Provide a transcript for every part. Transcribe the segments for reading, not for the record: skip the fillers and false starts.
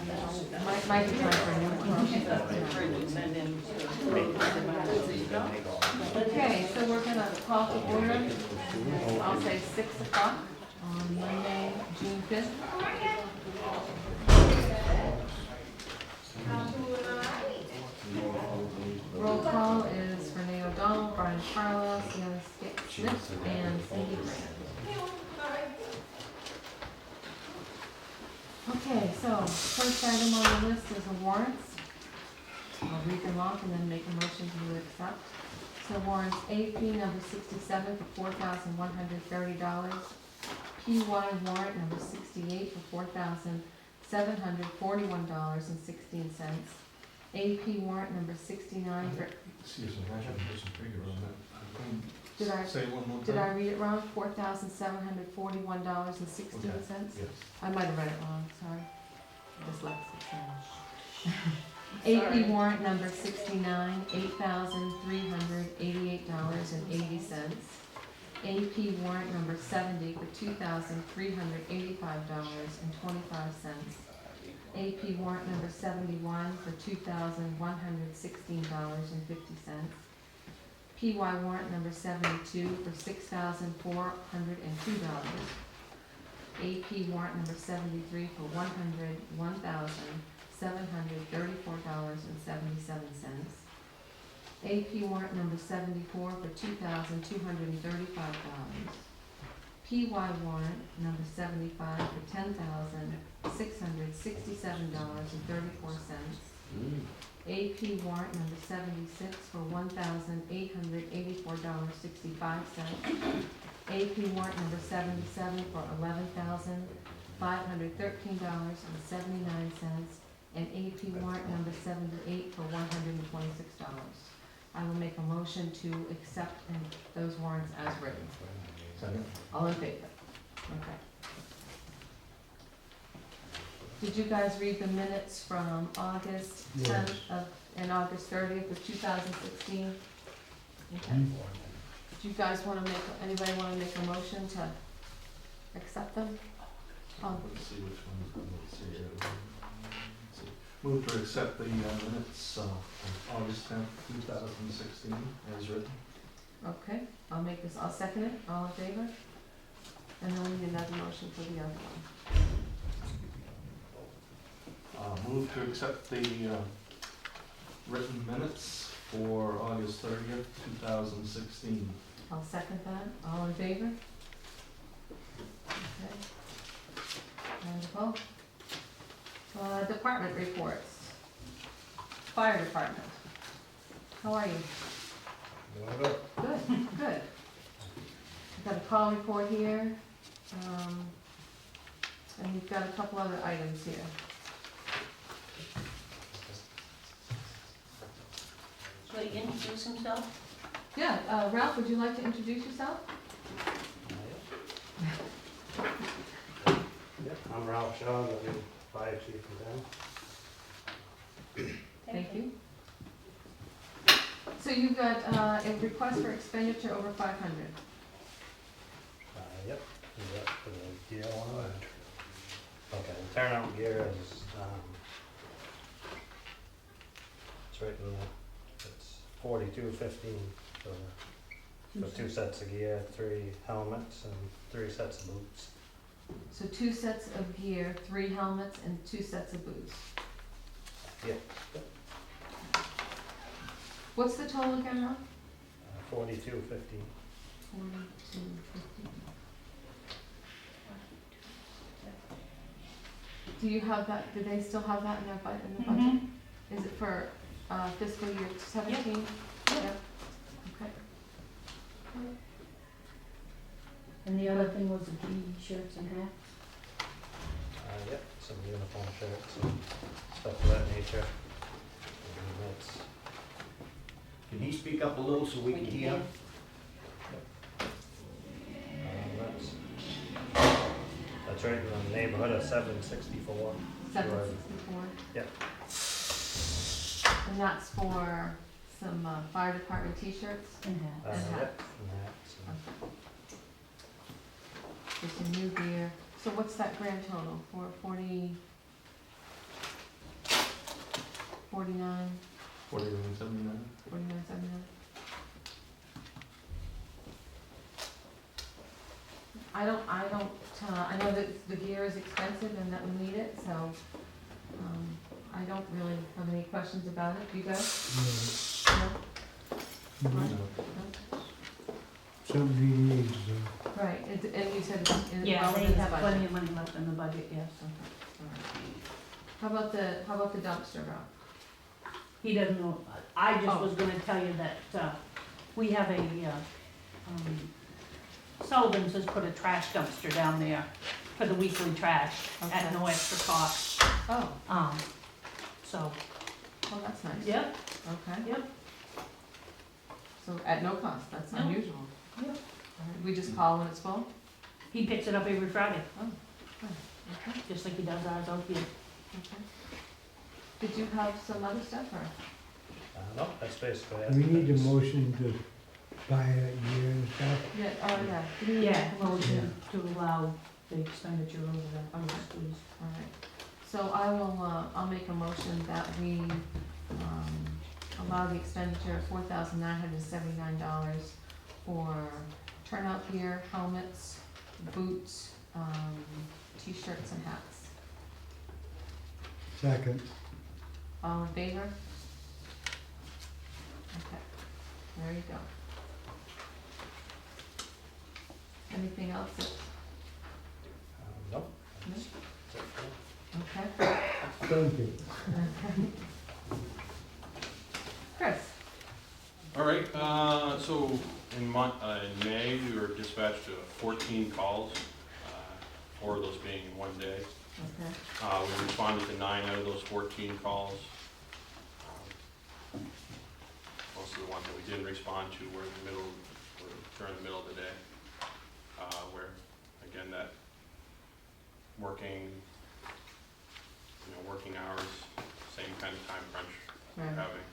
Might be time for a new one. Okay, so we're gonna call to order, I'll say 6 o'clock on Monday, June 5th. Roll call is Renee O'Donnell, Brian Carlos, Sienna Smith, and Cindy Grant. Okay, so first item on the list is the warrants. I'll read them off and then make a motion to accept. So warrants AP number 67 for $4,130. PY warrant number 68 for $4,741.16. AP warrant number 69 for, Excuse me, I have to figure on that. Did I- Say it one more time? did I read it wrong? $4,741.16? Yes. I might have read it wrong, sorry. Dyslexic. AP warrant number 69, $8,388.80. AP warrant number 70 for $2,385.25. AP warrant number 71 for $2,116.50. PY warrant number 72 for $6,402. AP warrant number 73 for $101,734.77. AP warrant number 74 for $2,235. PY warrant number 75 for $10,667.34. AP warrant number 76 for $1,884.65. AP warrant number 77 for $11,513.79, and AP warrant number 78 for $126. I will make a motion to accept those warrants as written. Second. All in favor? Okay. Did you guys read the minutes from August 10th and August 30th of 2016? Okay. Do you guys want to anybody want to make a motion to accept them? Let's see which one's going to see it. Let's see. Move to accept the minutes of August 10th, 2016 as written. Okay, I'll second it, all in favor? And then we need another motion for the other one. Move to accept the written minutes for August 30th, 2016. I'll second that, all in favor? Okay. Wonderful. Department reports. Fire department. How are you? Good, good. I've got a call report here, and you've got a couple other items here. Should he introduce himself? Yeah, Ralph, would you like to introduce yourself? Yep, I'm Ralph Shaw, I'm the new fire chief in town. Thank you. So you've got a request for expenditure over 500. Yep, is that for the gear one? Okay, the turnout gear is, it's right in the, it's $42.15 for 2 sets of gear, 3 helmets, and 3 sets of boots. So 2 sets of gear, 3 helmets, and 2 sets of boots. Yep. What's the total again, Ralph? $42.15. 42.50. Do you have that, do they still have that in their budget? Is it for fiscal year 17? Yep. Okay. And the other thing was the T-shirts and hats? Yep, some uniform shirts and stuff of that nature. And that's, Can you speak up a little so we can hear? that's right in the neighborhood of 764. 764. Yep. And that's for some fire department T-shirts? And hats. And Yep, hats. and hats. There's some new gear. So what's that grand total? For 40? 49, 49.79. 49.79. I know that the gear is expensive and that we need it, so, I don't really have any questions about it. Do you guys? No? No. No? Something he needs, Right, and you said it's in, Yeah, well they within the have budget. plenty of money left in the budget, yes. How about the dumpster route? He doesn't know, I just was gonna tell you that, we have a, Sullivan's has put a trash dumpster down there for the weekly trash at Okay. no extra cost. Oh, So, well, that's nice. yep, Okay. yep, So at no cost, that's No. unusual. Yep. All right, we just call when it's full? he picks it up every Friday, Okay, just like he does ours out here. okay. Did you have some other stuff, or? No, that's basically it. we need a motion to buy that gear and stuff. Yeah, oh, yeah. Did you Yeah, make a motion? motion to allow the expenditure over that, Okay. please. All right. So I will, I'll make a motion that we, allow the expenditure of $4,979 for turnout gear, helmets, boots, t-shirts and hats. Second, All in favor? Okay, there you go. Anything else? Nope. No? That's it. Okay. thank you. Chris? All right, so in May, we were dispatched to 14 calls, 4 of those being in one day. Okay. We responded to 9 out of those 14 calls. Most of the ones that we didn't respond to were during the middle of the day, where, again, that working hours, same kind of time crunch we're Right. having.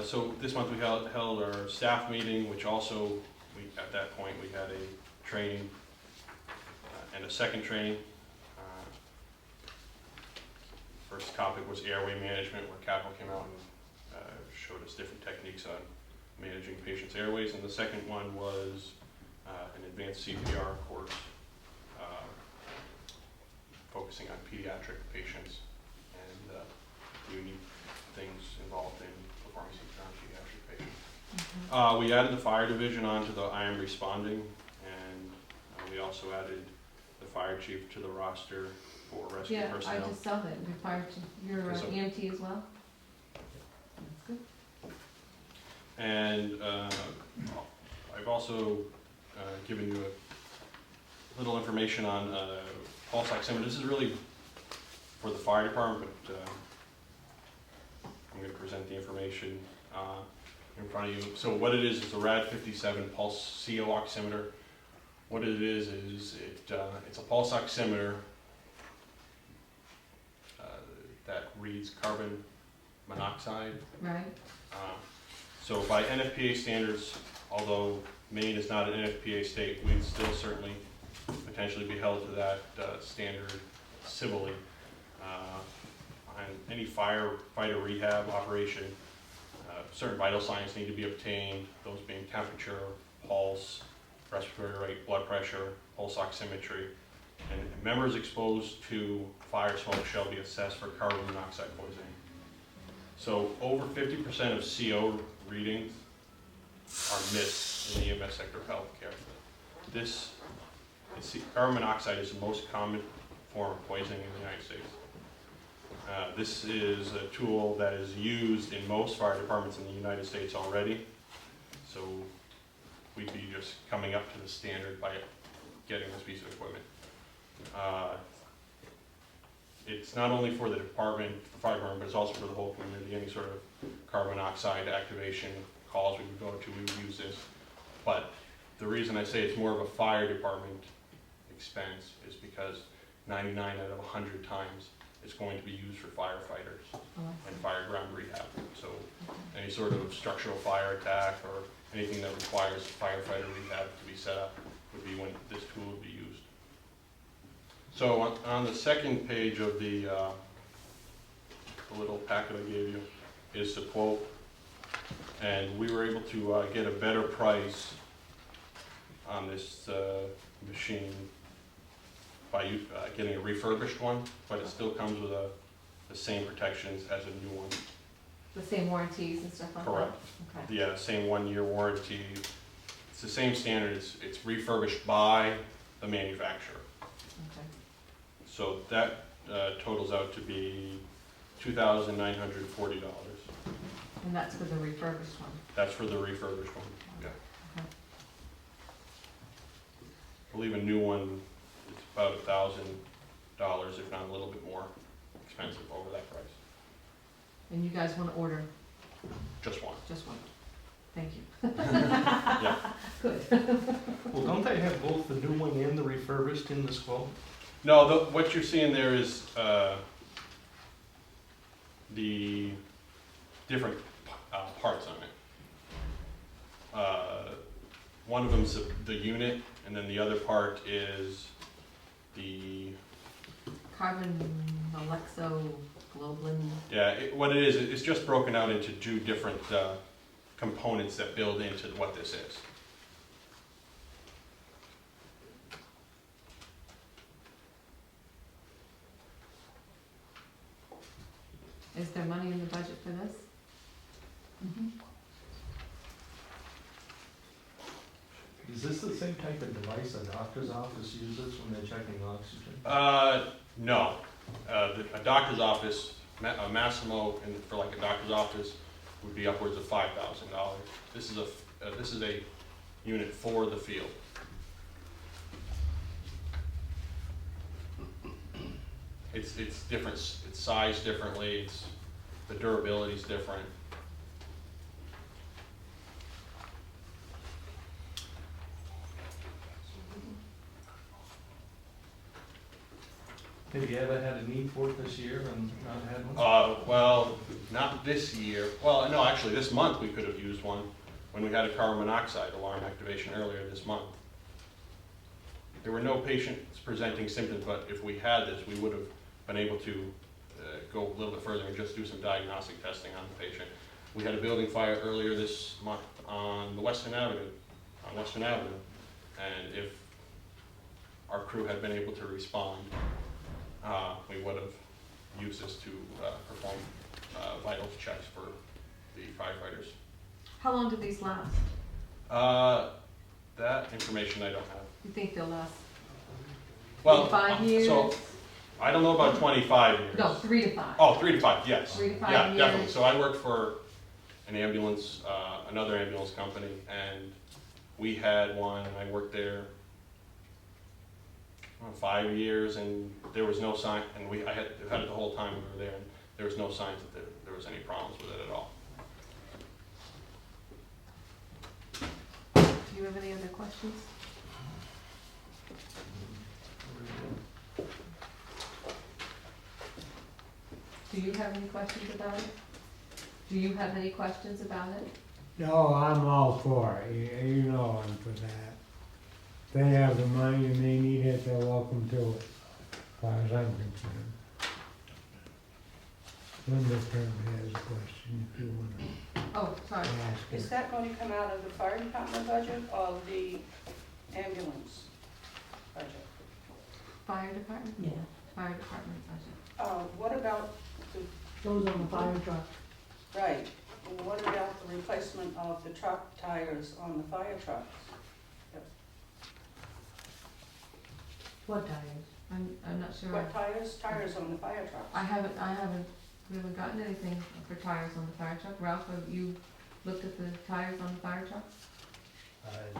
So this month we held our staff meeting, which also, at that point, we had a training and a second training. First topic was airway management, where Capital came out and showed us different techniques on managing patients' airways. And the second one was an advanced CPR course, focusing on pediatric patients and the unique things involved in performing CPR on pediatric patients. We added the fire division onto the I am responding, and we also added the fire chief to the roster for rescue Yeah, I personnel. just saw that, you're fired, you're So- EMT as well? That's good. And I've also given you a little information on pulse oximeter. This is really for the fire department, but I'm going to present the information in front of you. So what it is a RAD 57 pulse CO oximeter. What it is it's a pulse oximeter that reads carbon monoxide. Right, So by NFPA standards, although Maine is not an NFPA state, we'd still certainly potentially be held to that standard civilly. On any firefighter rehab operation, certain vital signs need to be obtained, those being temperature, pulse, respiratory rate, blood pressure, pulse oximetry. And members exposed to fire smoke shall be assessed for carbon monoxide poisoning. So over 50% of CO readings are missed in the EMS sector of healthcare. Carbon monoxide is the most common form of poisoning in the United States. This is a tool that is used in most fire departments in the United States already. So we'd be just coming up to the standard by getting this piece of equipment. It's not only for the department, the fire department, but it's also for the whole community. Any sort of carbon monoxide activation calls we would go to, we would use this. But the reason I say it's more of a fire department expense is because 99 out of 100 times it's going to be used for firefighters and fire ground rehab. So any sort of structural fire attack or anything that requires firefighter rehab to be set up would be when this tool would be used. So on the second page of the the little packet I gave you, is the quote. And we were able to get a better price on this machine by getting a refurbished one, but it still comes with the same protections as a new one. The same warranties and stuff like that? Correct. Okay. Yeah, same 1-year warranty. It's the same standard. It's refurbished by the manufacturer. Okay. So that totals out to be $2,940. And that's for the refurbished one? That's for the refurbished one, yeah. Okay. I believe a new one is about $1,000, if not a little bit more expensive over that price. And you guys want to order Just one. just one? Thank you. Yeah. Good. Well, don't they have both the new one and the refurbished in this quote? No, what you're seeing there is the different parts on it. One of them's the unit, and then the other part is the, Carbon Alexo-Globulin. yeah, what it is, it's just broken out into 2 different components that build into what this is. Is there money in the budget for this? Is this the same type of device a doctor's office uses when they're checking oxygen? No. A doctor's office, a Massimo, for like a doctor's office, would be upwards of $5,000. This is a unit for the field. It's different. It's sized differently. The durability's different. Have you ever had a need for it this year and not had one? Well, not this year. Well, no, actually, this month we could have used one when we had a carbon monoxide alarm activation earlier this month. There were no patients presenting symptoms, but if we had this, we would have been able to go a little bit further and just do some diagnostic testing on the patient. We had a building fire earlier this month on Western Avenue, and if our crew had been able to respond, we would have used this to perform vitals checks for the firefighters. How long do these last? That information I don't have. You think they'll last? Well, 5 years? So I don't know about 25 years. No, 3 to 5. Oh, 3 to 5, yes. 3 to 5 Yeah, years. definitely. So I worked for an ambulance, another ambulance company, and we had one, and I worked there 5 years, and there was no sign, and I had it the whole time we were there, and there was no signs that there was any problems with it at all. Do you have any other questions? Do you have any questions about it? Do you have any questions about it? No, I'm all for it, you know I'm for that. They have the money and they need it, they're welcome to it, as far as I'm concerned. Linda currently has a question, if you wanna Oh, sorry. ask Is her. that going to come out of the fire department budget or the ambulance budget? Fire department? Yeah, Fire department budget. What about goes on the fire truck. right, what about the replacement of the truck tires on the fire trucks? What tires? I'm not sure. What tires? Tires on the fire trucks. I haven't, we haven't gotten anything for tires on the fire truck. Ralph, have you looked at the tires on the fire truck? I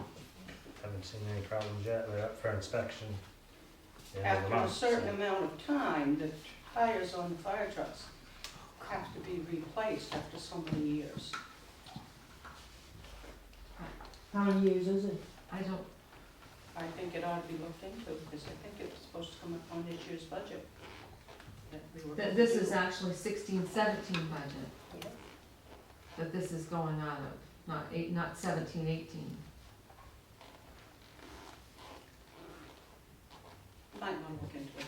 haven't seen any problems yet. We're up for inspection. the end of the After a month, certain so- amount of time, the tires on the fire trucks have to be replaced after so many years. How many years is it? I don't, I think it ought to be looked into, because I think it's supposed to come up on this year's budget. that we were going this to is do. actually 16-17 budget that this is going out of, not 17-18. Might want to look into it.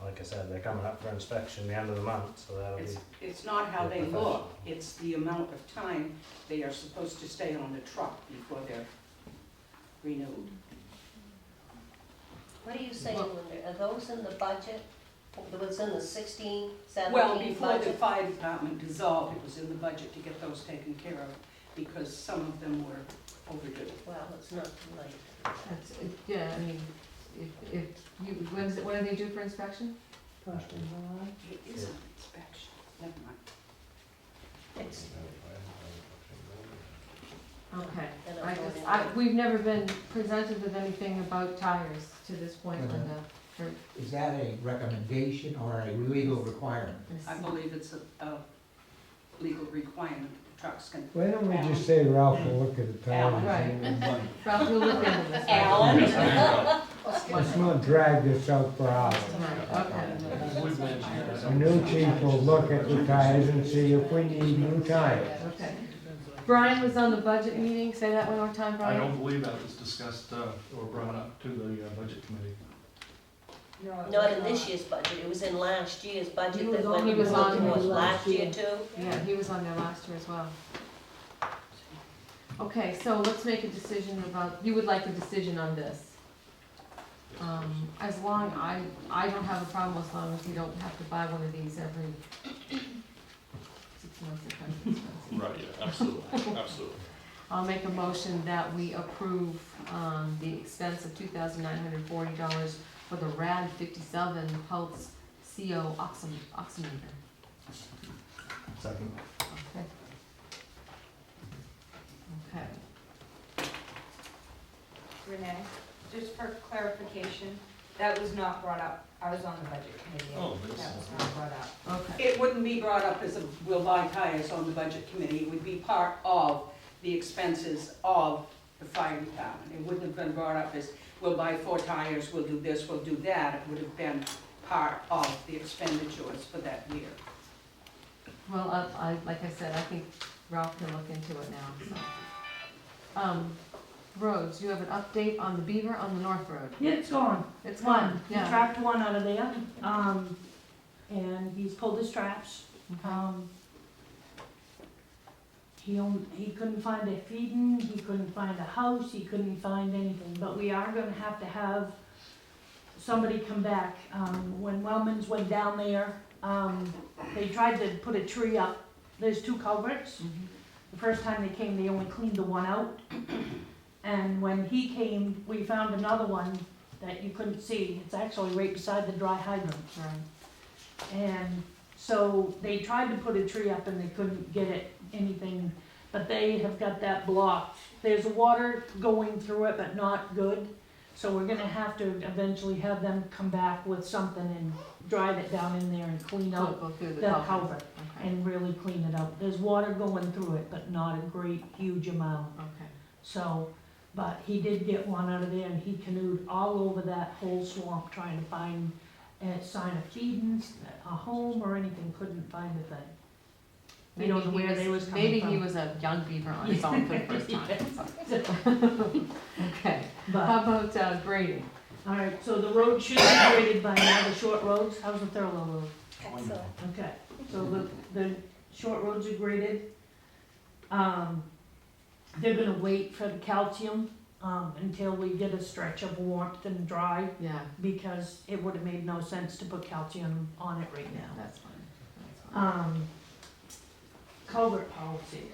I like I said, they're coming up for inspection the end of the month, so that'll be, It's not how they look, it's the amount of time they are supposed to stay on the truck before they're renewed. What are you saying, Linda? Are those in the budget? That was in the 16, 17 Well, before the budget? fire department dissolved, it was in the budget to get those taken care of, because some of them were overdue. Well, it's not too late. Yeah, I mean, if you, when are they due for inspection? First of July. It is an inspection, never mind. It's, Okay. then I I'm just, voting we've never been presented with anything about tires to this point, Mhm. Linda. for Is that a recommendation or a legal requirement? this. I believe it's a legal requirement that the trucks can. Why don't we just say Ralph will look at the Alan. tires? Ralph, you'll look into this. right? Alan? Let's not drag this out for hours. Right, okay, We've mentioned that. The new chief will look at the tires and see if we need new tires. okay. Brian was on the budget meeting, say that one more time, I Brian? don't believe that was discussed or brought up to the budget committee. Not in this year's budget, it was in last year's budget that went he was on to there us last last year year. too. Yeah, he was on there last year as well. Okay, so let's make a decision about, you would like a decision on this. As long, I don't have a problem as long as we don't have to buy one of these every 6 months. It's kind of expensive. Right, yeah, absolutely, absolutely. I'll make a motion that we approve, the expense of $2,940 for the RAD 57 Pulse CO oximeter. Second. Okay. Okay. Renee, just for clarification, that was not brought up. I was on the budget committee. Oh, and this that was is- not brought up. Okay. It wouldn't be brought up as a, we'll buy tires on the budget committee, it would be part of the expenses of the fire department. It wouldn't have been brought up as, we'll buy 4 tires, we'll do this, we'll do that. It would have been part of the expenditures for that year. Well, like I said, I think Ralph can look into it now, so. Roads, you have an update on the Beaver on the North Road? Yeah, it's gone. It's One, gone, he yeah. trapped one out of there, and he's pulled his traps. He couldn't find a feeding, he couldn't find a house, he couldn't find anything, but we are gonna have somebody come back. When Wellman's went down there, they tried to put a tree up. There's 2 culverts. The first time they came, they only cleaned the one out. And when he came, we found another one that you couldn't see. It's actually right beside the dry hydrant. Right. And so they tried to put a tree up and they couldn't get it, anything, but they have got that blocked. There's water going through it, but not good. So we're gonna have to eventually have them come back with something and drive it down in there and clean out Go through the that culvert. culvert Okay, and really clean it out. There's water going through it, but not a great, huge amount. okay. So, but he did get one out of there and he canoed all over that whole swamp trying to find a sign of feeding, a home or anything, couldn't find a thing. We don't know where they was coming Maybe from. he was a young beaver on his own for the first time. Okay, But, how about grading? alright, so the road should be graded by now, the short roads. How's the Thurlow Road? Excellent. Okay, so the short roads are graded. They're gonna wait for the calcium, until we get a stretch of warmth and dry, Yeah, because it would have made no sense to put calcium on it right now. that's fine. That's fine. Culvert policy.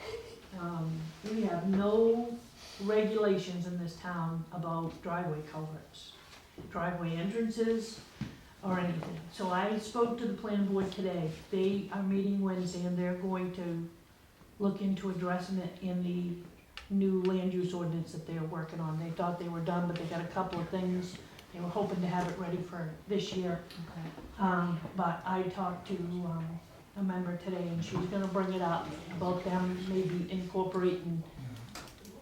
We have no regulations in this town about driveway culverts, driveway entrances, or anything. So I spoke to the planning board today. They are meeting Wednesday and they're going to look into addressing it in the new land use ordinance that they're working on. They thought they were done, but they got a couple of things. They were hoping to have it ready for this year. Okay. But I talked to, a member today and she was gonna bring it up about them maybe incorporating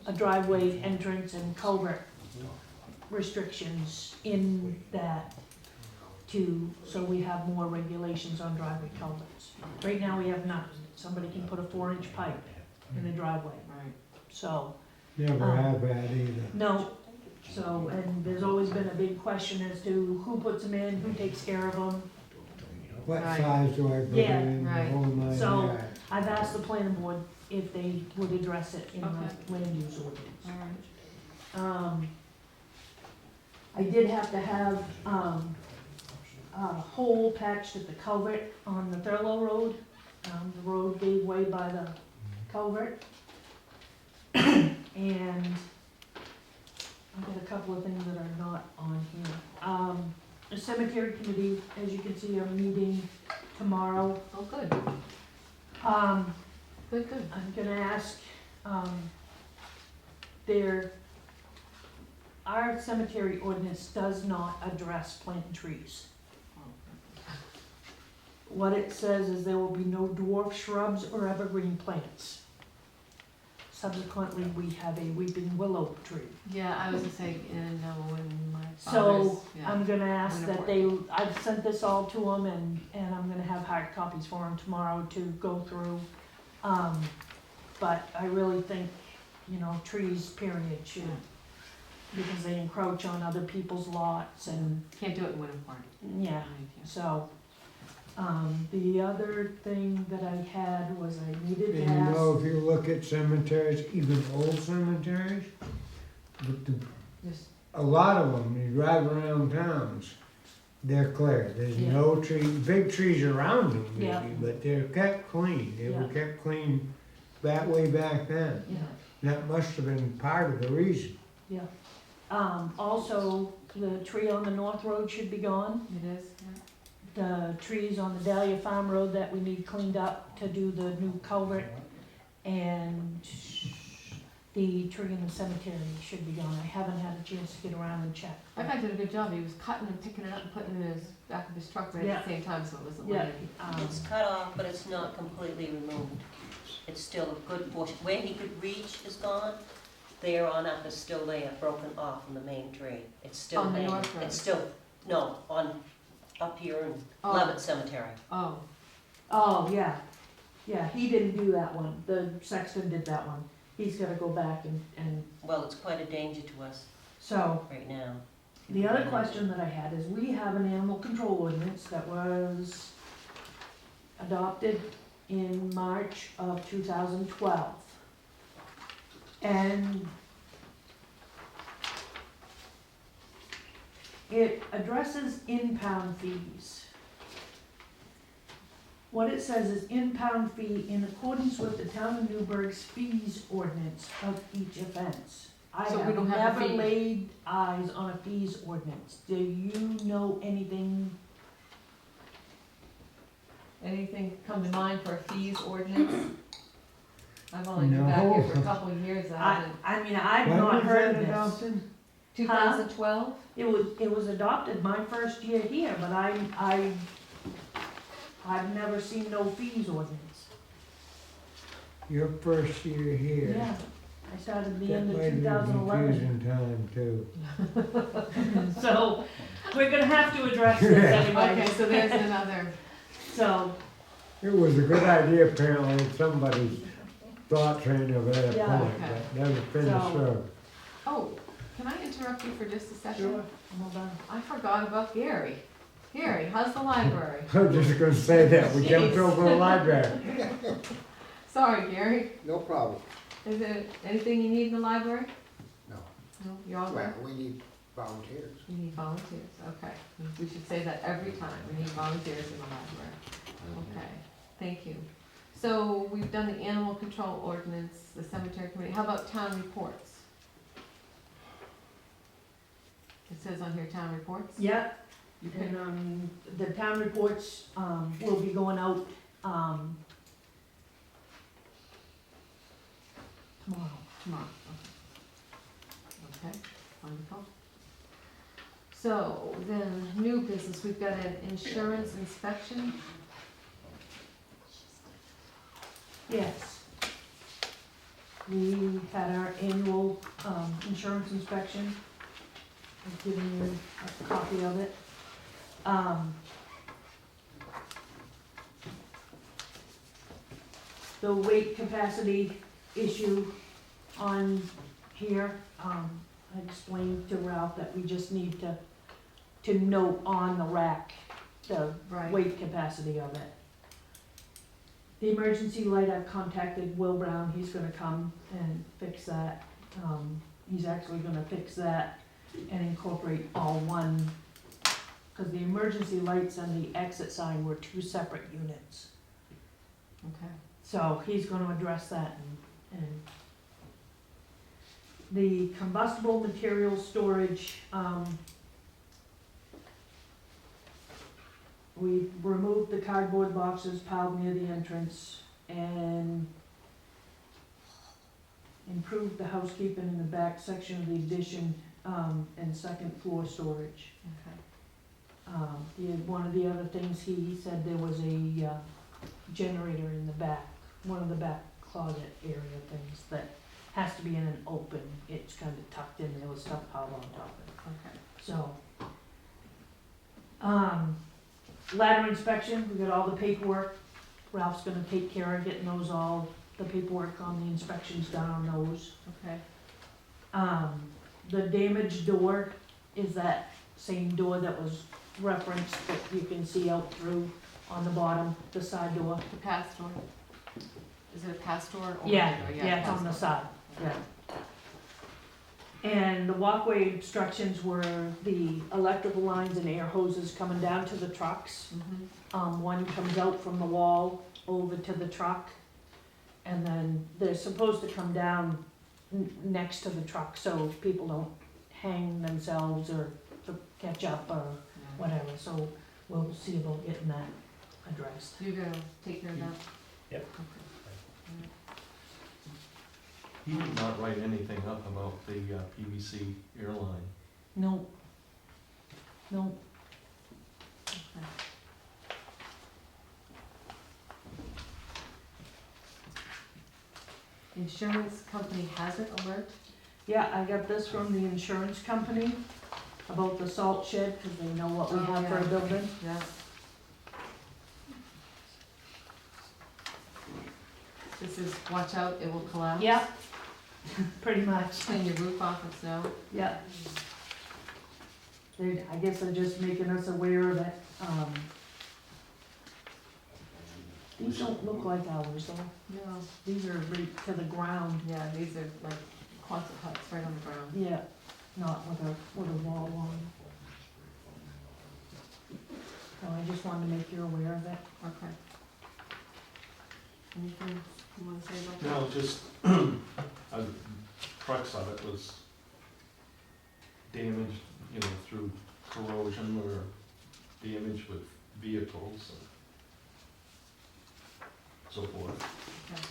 a driveway entrance and culvert restrictions in that too, so we have more regulations on driveway culverts. Right now, we have none. Somebody can put a 4-inch pipe in a driveway, Right. so, Never have that either. no. So, and there's always been a big question as to who puts them in, who takes care of them. what Right. size do I put Yeah, in, the right. whole nine So- yards? I've asked the planning board if they would address it in Okay. the land use ordinance. All right. I did have to have, a hole patched at the culvert on the Thurlow Road. The road gave way by the culvert. And I've got a couple of things that are not on here. The cemetery committee, as you can see, are meeting tomorrow. Oh, good, Um, good, good. I'm gonna ask, our cemetery ordinance does not address planting trees. What it says is there will be no dwarf shrubs or evergreen plants. Subsequently, we have a weeping willow tree. Yeah, I was gonna say, when my father's, So yeah. I'm gonna ask Winter that I've sent this all to them and I'm gonna have hard copies for them tomorrow to go through. But I really think, trees period should, because they encroach on other people's lots and, Can't do it in winter park. yeah, so. The other thing that I had was I needed to And ask. if you look at cemeteries, even old cemeteries, Just, a lot of them, you drive around towns, they're clear. There's Yeah. no big trees around them Yeah. maybe, but they're kept clean. They were Yeah. kept clean that way back then. Yeah. That must have been part of the reason. Also, the tree on the North Road should be gone. it is, yeah. The trees on the Dahlia Farm Road that we need cleaned up to do the new culvert. And the tree in the cemetery should be gone. I haven't had a chance to get around and check. I thought he did a good job, he was cutting and picking it up and putting it in his back of his truck right at the same time, so it wasn't Yeah. like. It's cut off, but it's not completely removed. It's still a good portion. Where he could reach is gone. There on up is still there, broken off from the main tree. It's still On the hanging. North Road? It's still, no, up here in Oh. Levitt Cemetery. Oh, Oh, yeah. Yeah, he didn't do that one. The sexton did that one. He's gotta go back and, Well, it's quite a danger to us so. right now. The other question that I had is, we have an animal control ordinance that was adopted in March of 2012. And it addresses impound fees. What it says is impound fee in accordance with the town of Newburgh's fees ordinance of each offense. I So we have don't have a never fee. laid eyes on a fees ordinance. Do you know anything? anything come to mind for a fees ordinance? I've only been back here for a couple of years, I haven't. I've When not was heard that of this. adopted? 2012? It was adopted my first year here, but I've never seen no fees ordinance. Your first year here. Yeah, I started the That end of might be 2011. confusing time too. So, we're gonna have to address this anyway. Okay, so there's another, So, It was a good idea apparently, somebody's thought train of that Yeah. point, Okay. but never finished So- through. oh, can I interrupt you for just a second? sure, hold on. I forgot about Gary. Gary, how's the library? I was just gonna say that, we jumped over the library. Sorry, Gary. No problem. Is there anything you need in the library? No. No, you're all Well, good? we need volunteers. We need volunteers, okay. We should say that every time, we need volunteers in the library. Okay, thank you. So we've done the animal control ordinance, the cemetery committee, how about town reports? It says on here, town reports? Yeah, You can, and, the town reports, will be going out, tomorrow. okay, wonderful. So then, new business, we've got an insurance inspection. Yes. We had our annual, insurance inspection. I've given you a copy of it. The weight capacity issue on here, I explained to Ralph that we just need to note on the rack the Right. weight capacity of it. The emergency light, I've contacted Will Brown, he's gonna come and fix that. He's actually gonna fix that and incorporate all one, cause the emergency lights and the exit sign were two separate units. Okay. So he's gonna address that and the combustible material storage, we removed the cardboard boxes piled near the entrance and improved the housekeeping in the back section of the addition, and second floor storage. Okay. One of the other things, he said there was a, generator in the back, one of the back closet area things that has to be in an open, it's kinda tucked in there with stuff piled on top of it. Okay. So, ladder inspection, we got all the paperwork. Ralph's gonna take care of getting those all, the paperwork on the inspections done on those. Okay. The damaged door is that same door that was referenced that you can see out through on the bottom, the side door. The pass door. Is it a pass door or? Yeah, window? yeah, it's pass on the door. side, yeah. And the walkway obstructions were the electrical lines and air hoses coming down to the trucks. Mhm. One comes out from the wall over to the truck, and then they're supposed to come down next to the truck, so people don't hang themselves or to catch up or Yeah. whatever, so we'll see about getting that addressed. You're gonna take care of that? Yep. Okay. He did not write anything up about the PVC airline. No. No, Okay. Insurance company hazard alert? yeah, I got this from the insurance company about the salt shed, cause they know what we Oh, have for a yeah. building. Yeah. This is, watch out, it will collapse. Yeah, pretty much, Clean your roof off with snow. yeah. I guess they're just making us aware that, these don't look like ours though, No. these are right to the ground, Yeah, these are like Quonset huts right on the ground. yeah, not with a wall on. So I just wanted to make you aware of it. Okay. Anything you wanna say about that? No, just, crux of it was damaged, you know, through corrosion or damage with vehicles and so forth. Okay.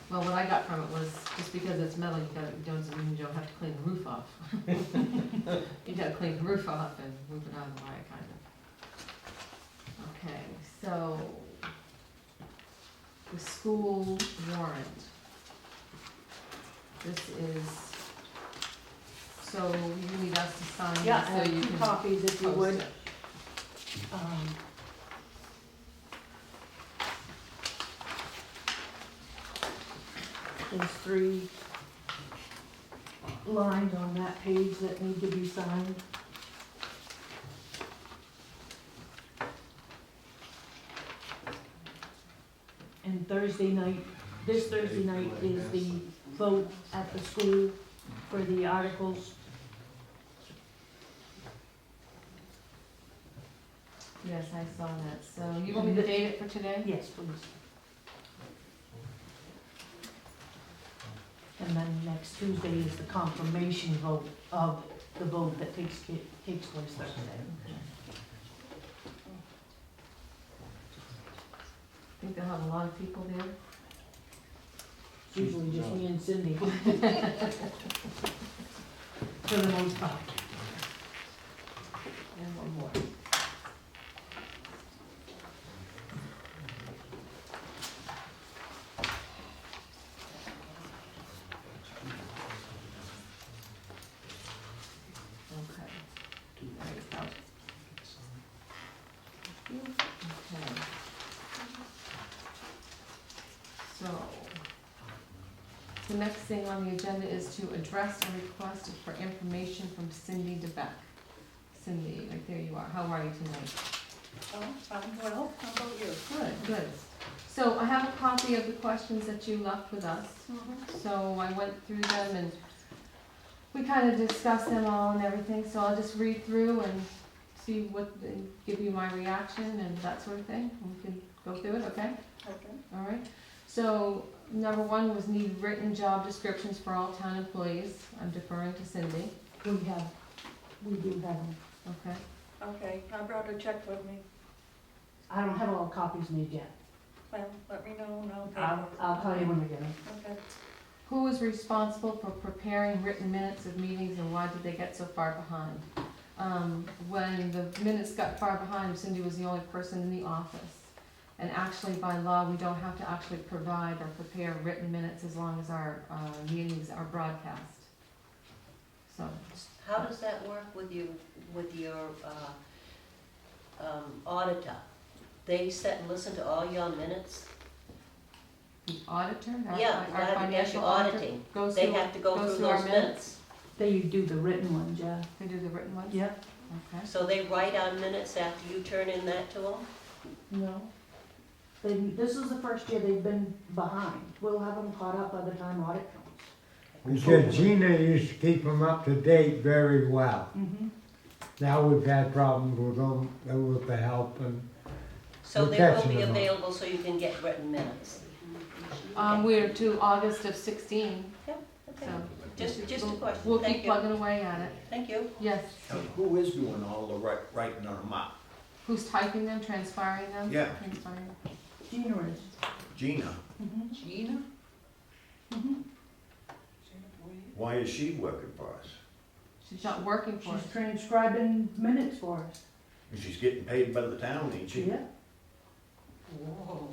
Well, what I got from it was, just because it's metal, you doesn't mean you don't have to clean the roof off. You gotta clean the roof off and move it out of the way, kind of. Okay, so, the school warrant. This is, so you need us to sign this Yeah, I so have you two can copies if you post would. it. There's 3 lines on that page that need to be signed. And Thursday night, this Thursday night is the vote at the school for the articles. Yes, I saw that, so you want me to date it for today? Yes, please. And then next Tuesday is the confirmation vote of the vote that takes place Thursday. Think they'll have a lot of people there? It's usually just me and Cindy. For the most part. And one more. Okay. There you go. Okay. So, the next thing on the agenda is to address a request for information from Cindy DeBeck. Cindy, right there you are. How are you tonight? Oh, I'm well, how about you? Good, good. So I have a copy of the questions that you left with us. So I went through them and we kind of discussed them all and everything, so I'll just read through and see what, and give you my reaction and that sort of thing. We can go through it, okay? Okay. All right. So number one was need written job descriptions for all town employees. I'm deferring to Cindy, We do have them. okay? Okay, I brought a check with me. I don't have all copies made yet. Well, let me know and I'll pay I'll tell you when we get them. Okay. Who is responsible for preparing written minutes of meetings and why did they get so far behind? When the minutes got far behind, Cindy was the only person in the office. And actually, by law, we don't have to actually provide or prepare written minutes as long as our meetings are broadcast. So, How does that work with your auditor? They sit and listen to all your minutes? the auditor, Yeah, our the financial financial auditor auditing. goes They through, have to go goes through through our those minutes. minutes. They do the written ones, yeah. They do the written ones? Yep. Okay. So they write our minutes after you turn in that to them? No. This is the first year they've been behind. We'll have them caught up by the time audit comes. Because Gina used to keep them up to date very well. Mm-hmm. Now we've had problems with them, with the help and, So We're they will catching be them up. available so you can get written minutes? We're to August of 16, Okay, so. just a we'll- question, We'll thank keep you. plugging away at it. Thank you. Yes. Who is doing all the writing on them up? Who's typing them, transpiring them? Yeah. Transpiring. Gina is. Gina. Mm-hmm. Gina? Mm-hmm. Why is she working for us? She's not working for us. She's transcribing minutes for us. She's getting paid by the town, ain't she? Yeah. Whoa.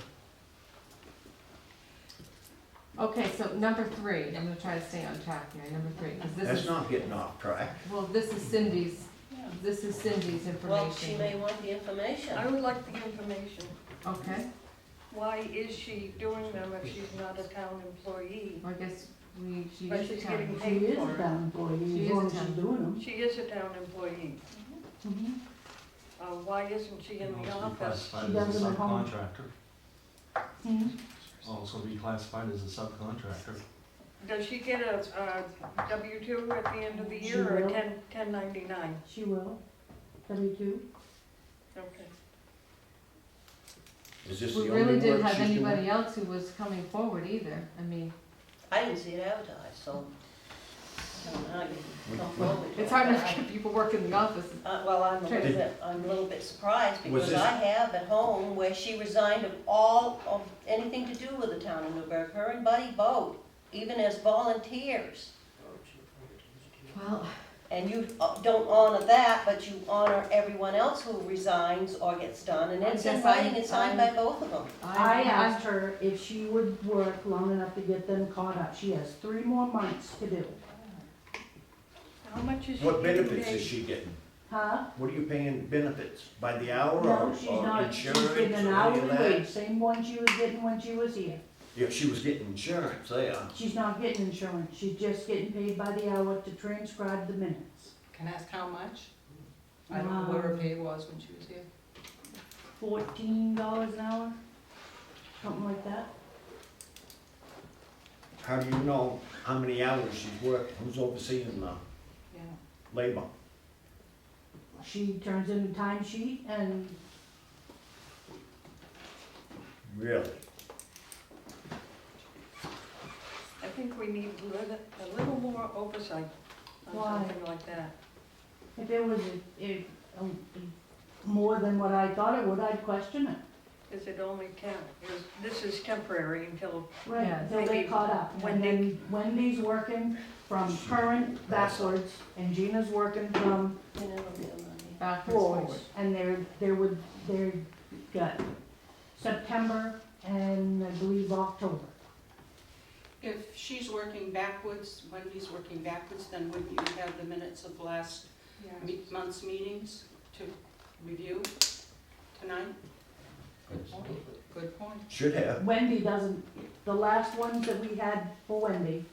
Okay, so number three, I'm gonna try to stay on track here, number three, because this That's is, not getting off track. well, this is Cindy's, this is Cindy's Well, she information. may want the information. I would like the information. Okay, Why is she doing them if she's not a town employee? I guess she But is the she's town. getting She paid is for a it. town employee, She as is long a as she's town. doing them. She is a town employee. Mm-hmm. Why isn't she in the office? She does them at home. Subcontractor. Mm-hmm. Also be classified as a subcontractor. Does she get a W-2 at the end of the She year or a will. 1099? She will. W-2. Okay. Is this the We only really work didn't have she's doing? anybody else who was coming forward either, I mean, I didn't see it advertised, so I don't know how you come forward. it's hard enough to get people working in the office. Well, I'm a little bit surprised because I have at home where she resigned of anything to do with the town of Newburgh. Her and Buddy both, even as volunteers. Well, And you don't honor that, but you honor everyone else who resigns or gets done, and it's in Yes, writing and signed by both of them. I asked her if she would work long enough to get them caught up. She has 3 more months to do. How much is she What getting benefits is paid? she getting? Huh? What are you paying benefits? By the hour No, or she's or not. She's insurance getting an or any hourly of that? wage, same one she was getting when she was here. Yeah, she was getting insurance there. She's not getting insurance. She's just getting paid by the hour to transcribe the minutes. Can I ask how much? I don't know what her pay was when she was here. $14 an hour, something like that. How do you know how many hours she's working? Who's overseeing the Yeah. labor? She turns in a timesheet and Really? I think we need a little more oversight on Why? something like that. if it was more than what I thought it would, I'd question it. Is it only this is temporary until, Right, Yeah. until they Maybe caught up. And then Wendy's working from current backwards and Gina's working from You know, the money. backwards, forwards. forward. And they're got September and I believe October. if she's working backwards, Wendy's working backwards, then wouldn't you have the minutes of last month's meetings to review tonight? Good point. Should have. Wendy doesn't, the last ones that we had for Wendy,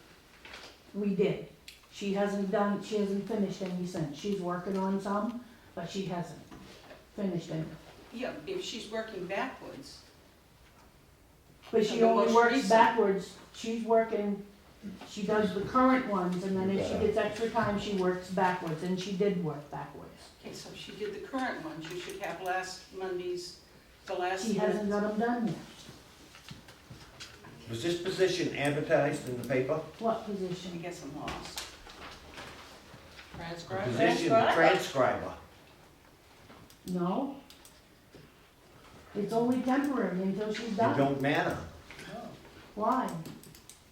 we did. She hasn't finished any since. She's working on some, but she hasn't finished it. Yeah, if she's working backwards. But she The only most works recent. backwards, she's working, she does the current ones, and then if she gets extra time, she works backwards, and she did work backwards. Okay, so she did the current ones, you should have last Monday's, the last. She hasn't got them done yet. Was this position advertised in the paper? What I position? guess I'm lost. The Transcribe? position transcriber. No. It's only temporary until she's It done. don't matter. Why?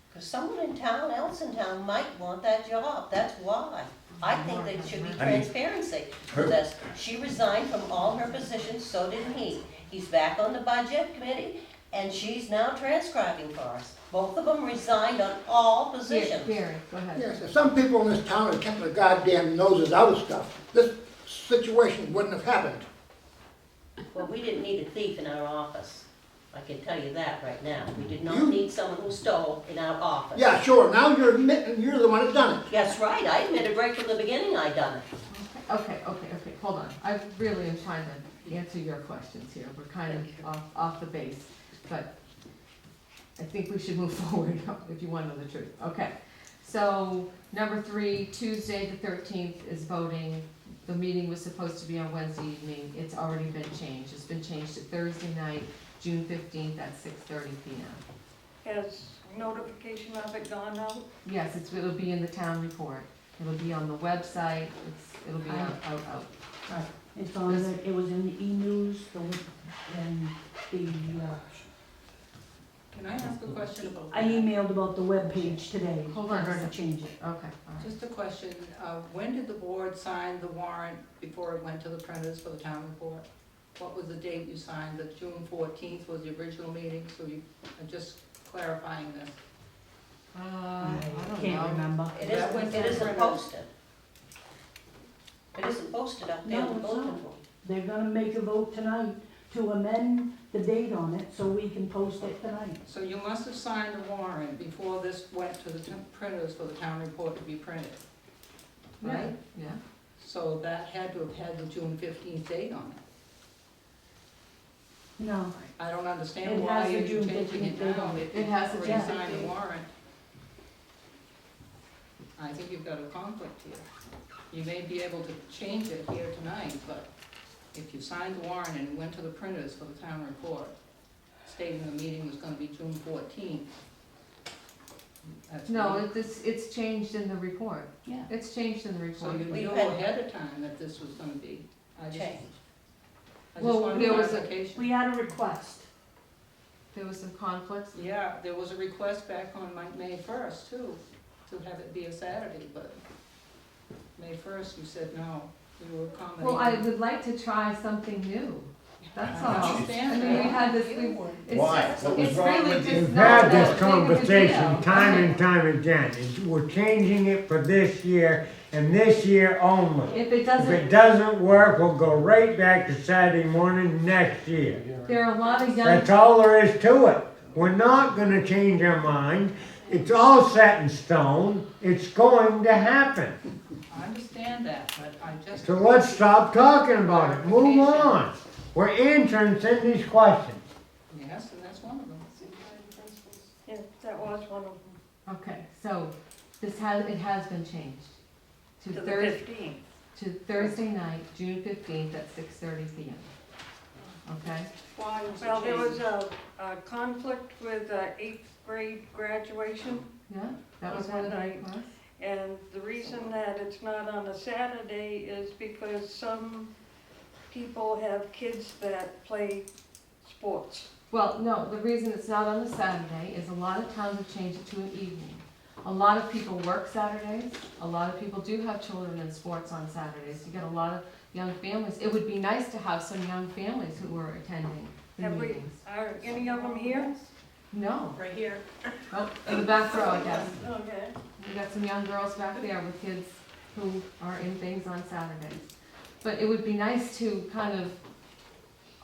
Because someone else in town might want that job, that's why. I think there should be transparency for this. She resigned from all her positions, so did he. He's back on the budget committee, and she's now transcribing for us. Both of them resigned on all positions. Barry, go ahead. Yes, if some people in this town had kept their goddamn noses out of stuff, this situation wouldn't have happened. Well, we didn't need a thief in our office. I can tell you that right now. We did not You- need someone who stole in our office. Yeah, sure, now you're admitting you're the one that done it. That's right, I admitted right from the beginning I done it. Okay, hold on. I really am trying to answer your questions here. We're kind of off the base, but I think we should move forward if you want to know the truth. Okay, so number 3, Tuesday the 13th is voting. The meeting was supposed to be on Wednesday evening. It's already been changed. It's been changed to Thursday night, June 15th at 6:30 p.m. Has notification of it gone out? Yes, it'll be in the town report. It'll be on the website. It'll be out. Right, it's on the, it was in the e-news, and the, Can I ask a question about I that? emailed about the webpage today Hold for on a her to second. change it. Okay, all right. Just a question, when did the board sign the warrant before it went to the printers for the town report? What was the date you signed? The June 14th was the original meeting, so you, I'm just clarifying this. I don't Can't know. remember. That went to the It isn't printers. posted. It isn't posted up there No, in the it's bulletin not. board. They're gonna make a vote tonight to amend the date on it so we can post it tonight. So you must have signed the warrant before this went to the printers for the town report to be printed, right? Yeah. So that had to have had the June 15th date on it. No, I don't It understand why has the you're June changing it 15th date now on if It you has the already June signed the 15th. warrant. I think you've got a conflict here. You may be able to change it here tonight, but if you signed the warrant and it went to the printers for the town report, stating the meeting was gonna be June 14th, that's. No, weird. it's changed in the report. yeah. It's changed in the So report. you We knew had- ahead of time that this was gonna be, Changed. I Well, just wanted there was a- clarification. We had a request. There was some conflicts. Yeah, there was a request back on May 1st too, to have it be a Saturday, but May 1st you said no, you were accommodating. Well, I would like to try something new. That's I all. understand I mean, we that. had this, it's Why? just, What was it's wrong really with just it? We've not had that this big of a conversation deal. time and time again. We're changing it for this year and this year only. If it If it doesn't, doesn't work, we'll go right back to Saturday morning next year. there are a lot of young, That's all there is to it. We're not gonna change our mind. It's all set in stone. It's going to happen. I understand that, but I just. So let's stop talking about it. Move on. We're answering Cindy's questions. Yes, and that's one of them. Yeah, that was one of them. okay, so it has been changed to To the Thursday, 15th. to Thursday night, June 15th at 6:30 p.m. Okay? Why was it Well, there was changed? a conflict with 8th grade graduation, Yeah, that was one of the requests. and the reason that it's not on a Saturday is because some people have kids that play sports. Well, no, the reason it's not on a Saturday is a lot of towns have changed it to an evening. A lot of people work Saturdays, a lot of people do have children in sports on Saturdays. You get a lot of young families. It would be nice to have some young families who were attending the Have we, meetings. are any of them here? No, Right here. oh, in the back row, I guess. Okay. We got some young girls back there with kids who are in things on Saturdays. But it would be nice to kind of,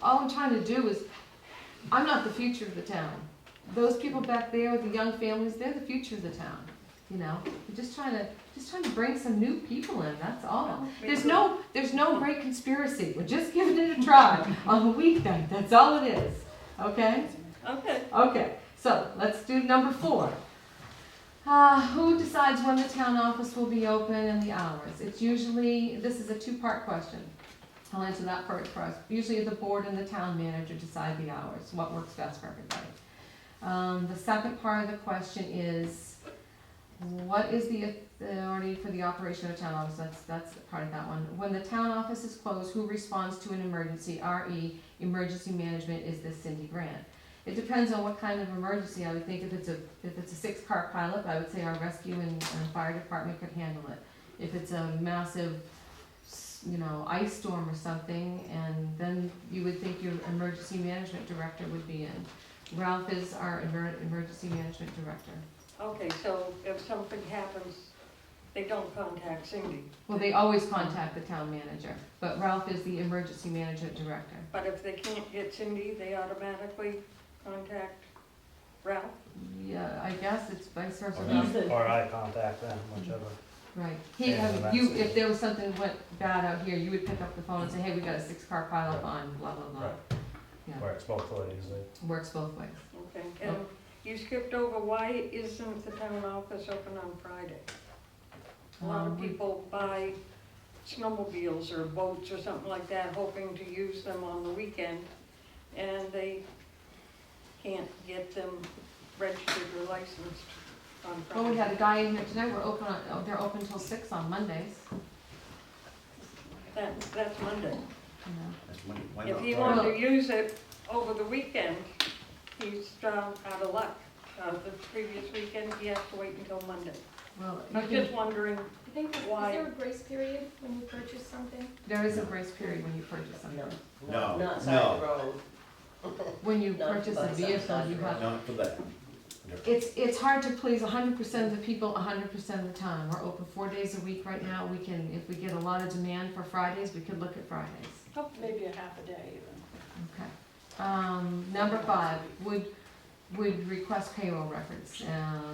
all I'm trying to do is, I'm not the future of the town. Those people back there, the young families, they're the future of the town. you know? We're just trying to bring some new people in, that's all. There's no great conspiracy, we're just giving it a try on the weekend, that's all it is, okay? Okay. Okay, so let's do number 4. Who decides when the town office will be open and the hours? It's usually, this is a 2-part question. I'll answer that part first. Usually the board and the town manager decide the hours, what works best for everybody. The second part of the question is, what is the authority for the operation of a town office? That's part of that one. When the town office is closed, who responds to an emergency? RE, emergency management, is this Cindy Grant. It depends on what kind of emergency. I would think if it's a 6-car pileup, I would say our rescue and fire department could handle it. If it's a massive, ice storm or something, and then you would think your emergency management director would be in. Ralph is our emergency management director. Okay, so if something happens, they don't contact Cindy. Well, they always contact the town manager, but Ralph is the emergency management director. But if they can't get Cindy, they automatically contact Ralph? Yeah, I guess it's vice versa. Or I contact them, whichever. Right. If there was something went bad out here, you would pick up the phone and say, hey, we got a 6-car pileup on blah, blah, blah. Right. Yeah. Works both ways. Works both ways. Okay, and you skipped over, why isn't the town office open on Friday? A lot of people buy snowmobiles or boats or something like that, hoping to use them on the weekend, and they can't get them registered or licensed on Friday. Well, we had a guy in here tonight, they're open till 6 on Mondays. That's Monday. That's Monday. Why If not he Friday? wanted to use it over the weekend, he's out of luck. The previous weekend, he has to wait until Monday. Well, I'm just wondering I think, is why. there a grace period when you purchase something? there is a grace period when you purchase something. No, Not side no. of the road. When you Not purchase by a some vehicle, side you of the road. have, Not for that. it's hard to please 100% of the people 100% of the time. We're open 4 days a week right now. If we get a lot of demand for Fridays, we could look at Fridays. Oh, maybe a half a day even. Okay. Number 5, would request payroll records.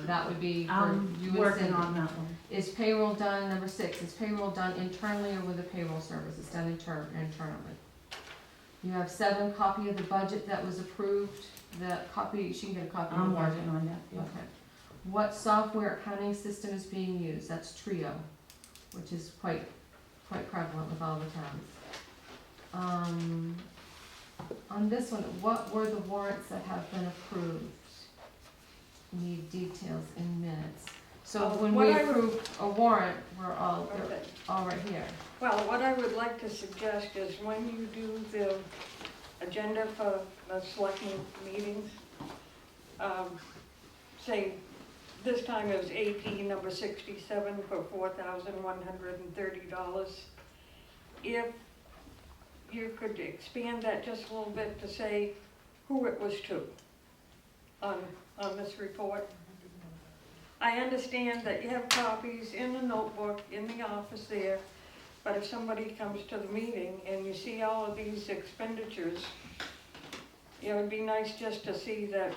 That would be for I'm you and working Cindy. on that one. Is payroll done, number 6, is payroll done internally or with a payroll service? It's done internally. You have 7, copy of the budget that was approved. She can get a copy of the I'm budget. working on that, yeah. Okay. What software accounting system is being used? That's Trio, which is quite prevalent with all the towns. On this one, what were the warrants that have been approved? Need details in minutes. So when What we I would- approve a warrant, they're Okay. all right here. Well, what I would like to suggest is when you do the agenda for the selectmen meetings, say, this time it was AP number 67 for $4,130. If you could expand that just a little bit to say who it was to on this report. I understand that you have copies in the notebook, in the office there, but if somebody comes to the meeting and you see all of these expenditures, it would be nice just to see that,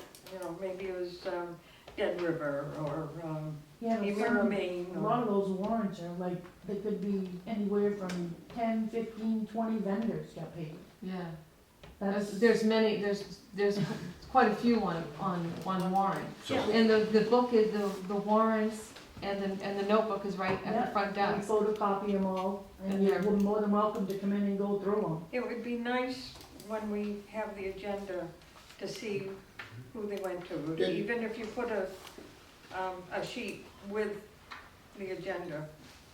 maybe it was Dead River or Yeah, but Emera, Maine. a lot of those warrants are like, they could be anywhere from 10, 15, 20 vendors got paid. Yeah. That's, There's quite a few on one warrant. So, And the book is, the warrants and the notebook is right at the front we desk. photocopy them all, And and you're they're- more than welcome to come in and go through them. It would be nice when we have the agenda to see who they went to, Did- even if you put a sheet with the agenda.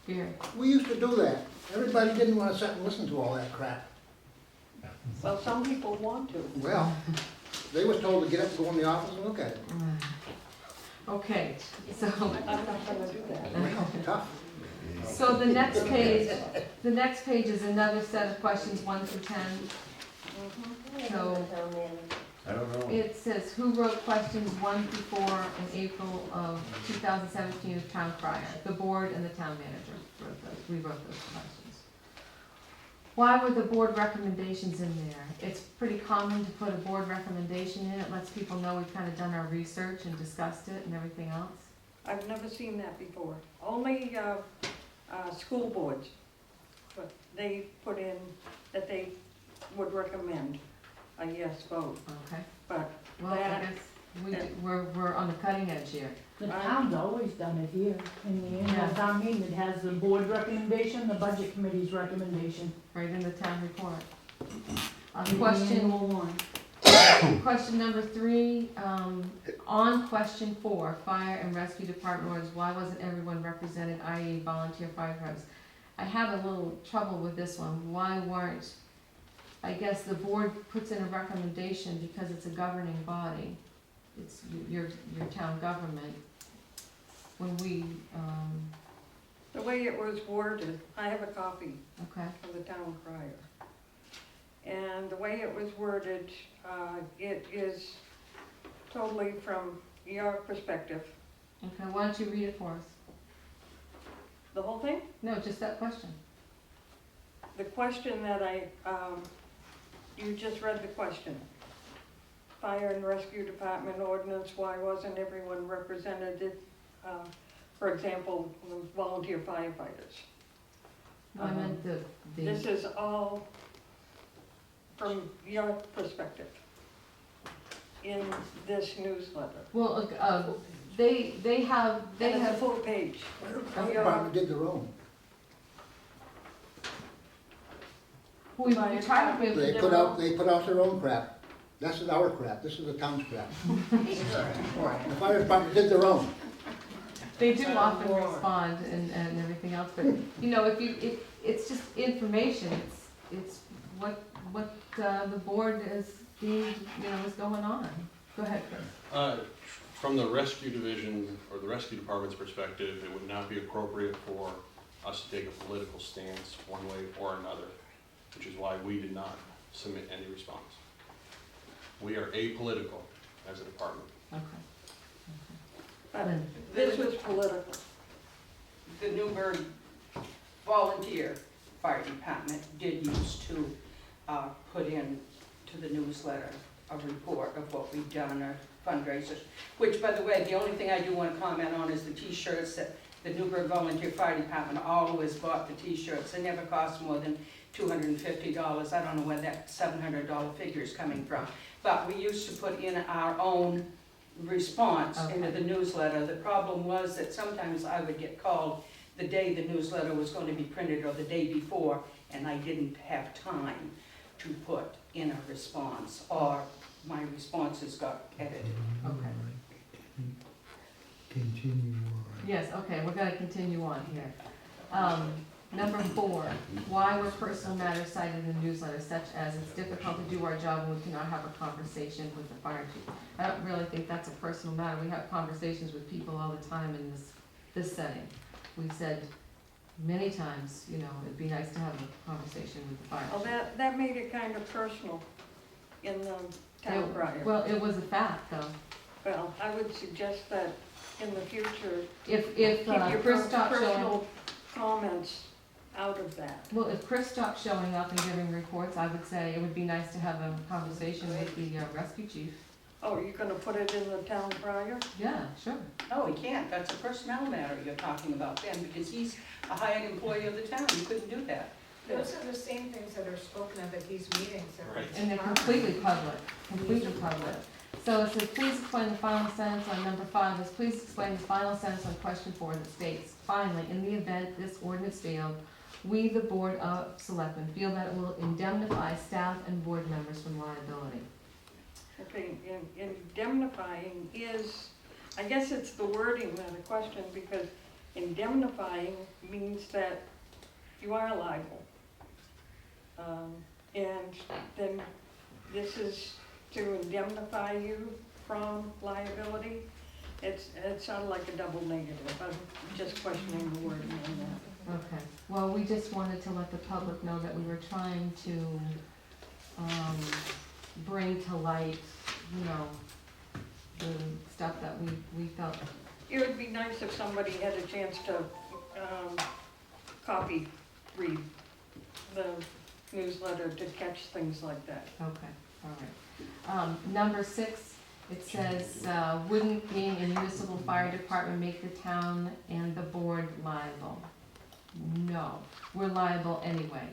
Here. We used to do that. Everybody didn't want to sit and listen to all that crap. Well, some people want to. Well, they was told to get up and go in the office and look at it. Okay, so, I'm not gonna do that. Well, tough. so the next page is another set of questions, 1 through 10. So I don't know. it says, who wrote questions 1 through 4 in April of 2017 of town crier? The board and the town manager wrote those, we wrote those questions. Why were the board recommendations in there? It's pretty common to put a board recommendation in. It lets people know we've kind of done our research and discussed it and everything else. I've never seen that before. Only, school boards, but they put in that they would recommend a yes vote, Okay, but well, I that, guess we're on the cutting edge here. The town's always done it here, in the annual Yeah. town meeting, it has the board recommendation, the budget committee's recommendation. Right in the town report. in the Question, annual warrant. question number 3, on question 4, fire and rescue department orders, why wasn't everyone represented, i.e. volunteer firefighters? I have a little trouble with this one, why weren't, I guess the board puts in a recommendation because it's a governing body. It's your town government. When we, the way it was worded, I have a copy okay, of the town crier. And the way it was worded, it is totally from your perspective. okay, why don't you read it for us? The whole thing? No, just that question. The question that you just read the question. Fire and Rescue Department ordinance, why wasn't everyone represented? For example, the volunteer firefighters. I meant the. This is all from your perspective in this newsletter. Well, they have, And it's a full page. Fire department did their own. we try to be. They put out their own crap. This is our crap, this is the town's crap. The fire department did their own. They do often respond and everything else, but, you know, if it's just information, it's what the board is deemed, you know, is going on. Go ahead, Chris. From the rescue division, or the rescue department's perspective, it would not be appropriate for us to take a political stance one way or another, which is why we did not submit any response. We are apolitical as a department. Okay. But this was political. The Newburgh volunteer fire department did used to put in to the newsletter a report of what we've done, our fundraisers. Which, by the way, the only thing I do want to comment on is the T-shirts that the Newburgh Volunteer Fire Department always bought the T-shirts. They never cost more than $250. I don't know where that $700 figure is coming from. But we used to put in our own response into the newsletter. The problem was that sometimes I would get called the day the newsletter was going to be printed or the day before, and I didn't have time to put in a response, or my responses got edited. Okay. Continue on. Yes, okay, we're gonna continue on here. Number 4, why were personal matters cited in the newsletter, such as it's difficult to do our job when we cannot have a conversation with the fire chief? I don't really think that's a personal matter. We have conversations with people all the time in this setting. We've said many times, you know, it'd be nice to have a conversation with the fire Well, chief. that made it kind of personal in the town crier. Well, it was a fact, though. Well, I would suggest that in the future, If keep your Chris stopped showing, personal comments out of that. well, if Chris stopped showing up and giving reports, I would say it would be nice to have a conversation with the rescue chief. Oh, you're gonna put it in the town crier? Yeah, sure. No, we can't. That's a personnel matter you're talking about then, because he's a hired employee of the town. You couldn't do that. Those are the same things that are spoken of at these meetings. Right. And they're completely public, So it says, please explain the final sentence on number 5, is please explain the final sentence on question 4 that states, finally, in the event this ordinance failed, we, the Board of Selectmen, feel that it will indemnify staff and board members from liability. Okay, indemnifying is, I guess it's the wording of the question, because indemnifying means that you are liable. And then this is to indemnify you from liability. It's sort of like a double negative. I'm just questioning the wording on that. Okay, well, we just wanted to let the public know that we were trying to, bring to light, you know, the stuff that we felt. It would be nice if somebody had a chance to read the newsletter to catch things like that. Okay, all right. Number 6, It says, wouldn't being a municipal fire department make the town and the board liable? No, we're liable anyway.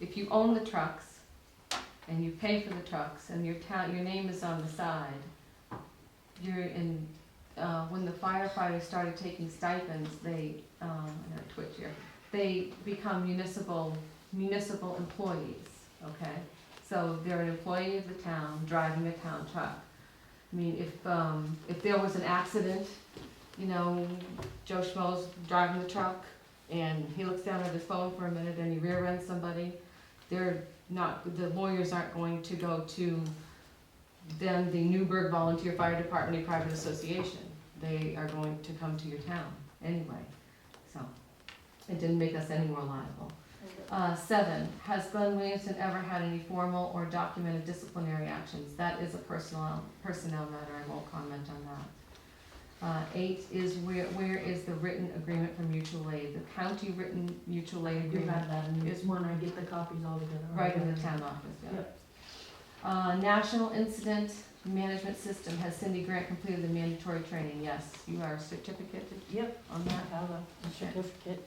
If you own the trucks and you pay for the trucks and your name is on the side, when the firefighters started taking stipends, I gotta twitch here, they become municipal employees, okay? So they're an employee of the town, driving a town truck. I mean, if there was an accident, you know, Joe Schmo's driving the truck, and he looks down at his phone for a minute and he rear ends somebody, the lawyers aren't going to go to then the Newburgh Volunteer Fire Department, a private association. They are going to come to your town anyway, so it didn't make us any more liable. 7, has Glenn Williamson ever had any formal or documented disciplinary actions? That is a personnel matter, I won't comment on that. 8 is where is the written agreement for mutual aid? The county written mutual aid You agreement have that, and it's when I get the copies all together. right in the town office, yeah. National Incident Management System, has Cindy Grant completed the mandatory training? Yes, you are certificated Yep, on that? I have a certificate.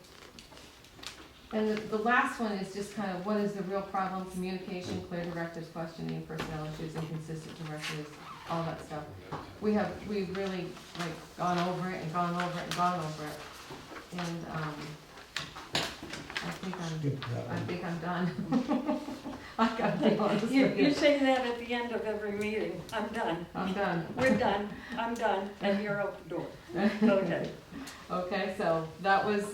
And the last one is just kind of, what is the real problem? Communication, clear directives, questioning, personnel issues, inconsistent directives, all that stuff. We've really like gone over it and gone over it and gone over it. And, I think I'm done. I gotta be honest with You you. say that at the end of every meeting, I'm done, I'm done. we're done, I'm done, and you're out the door. Okay. Okay, so that was,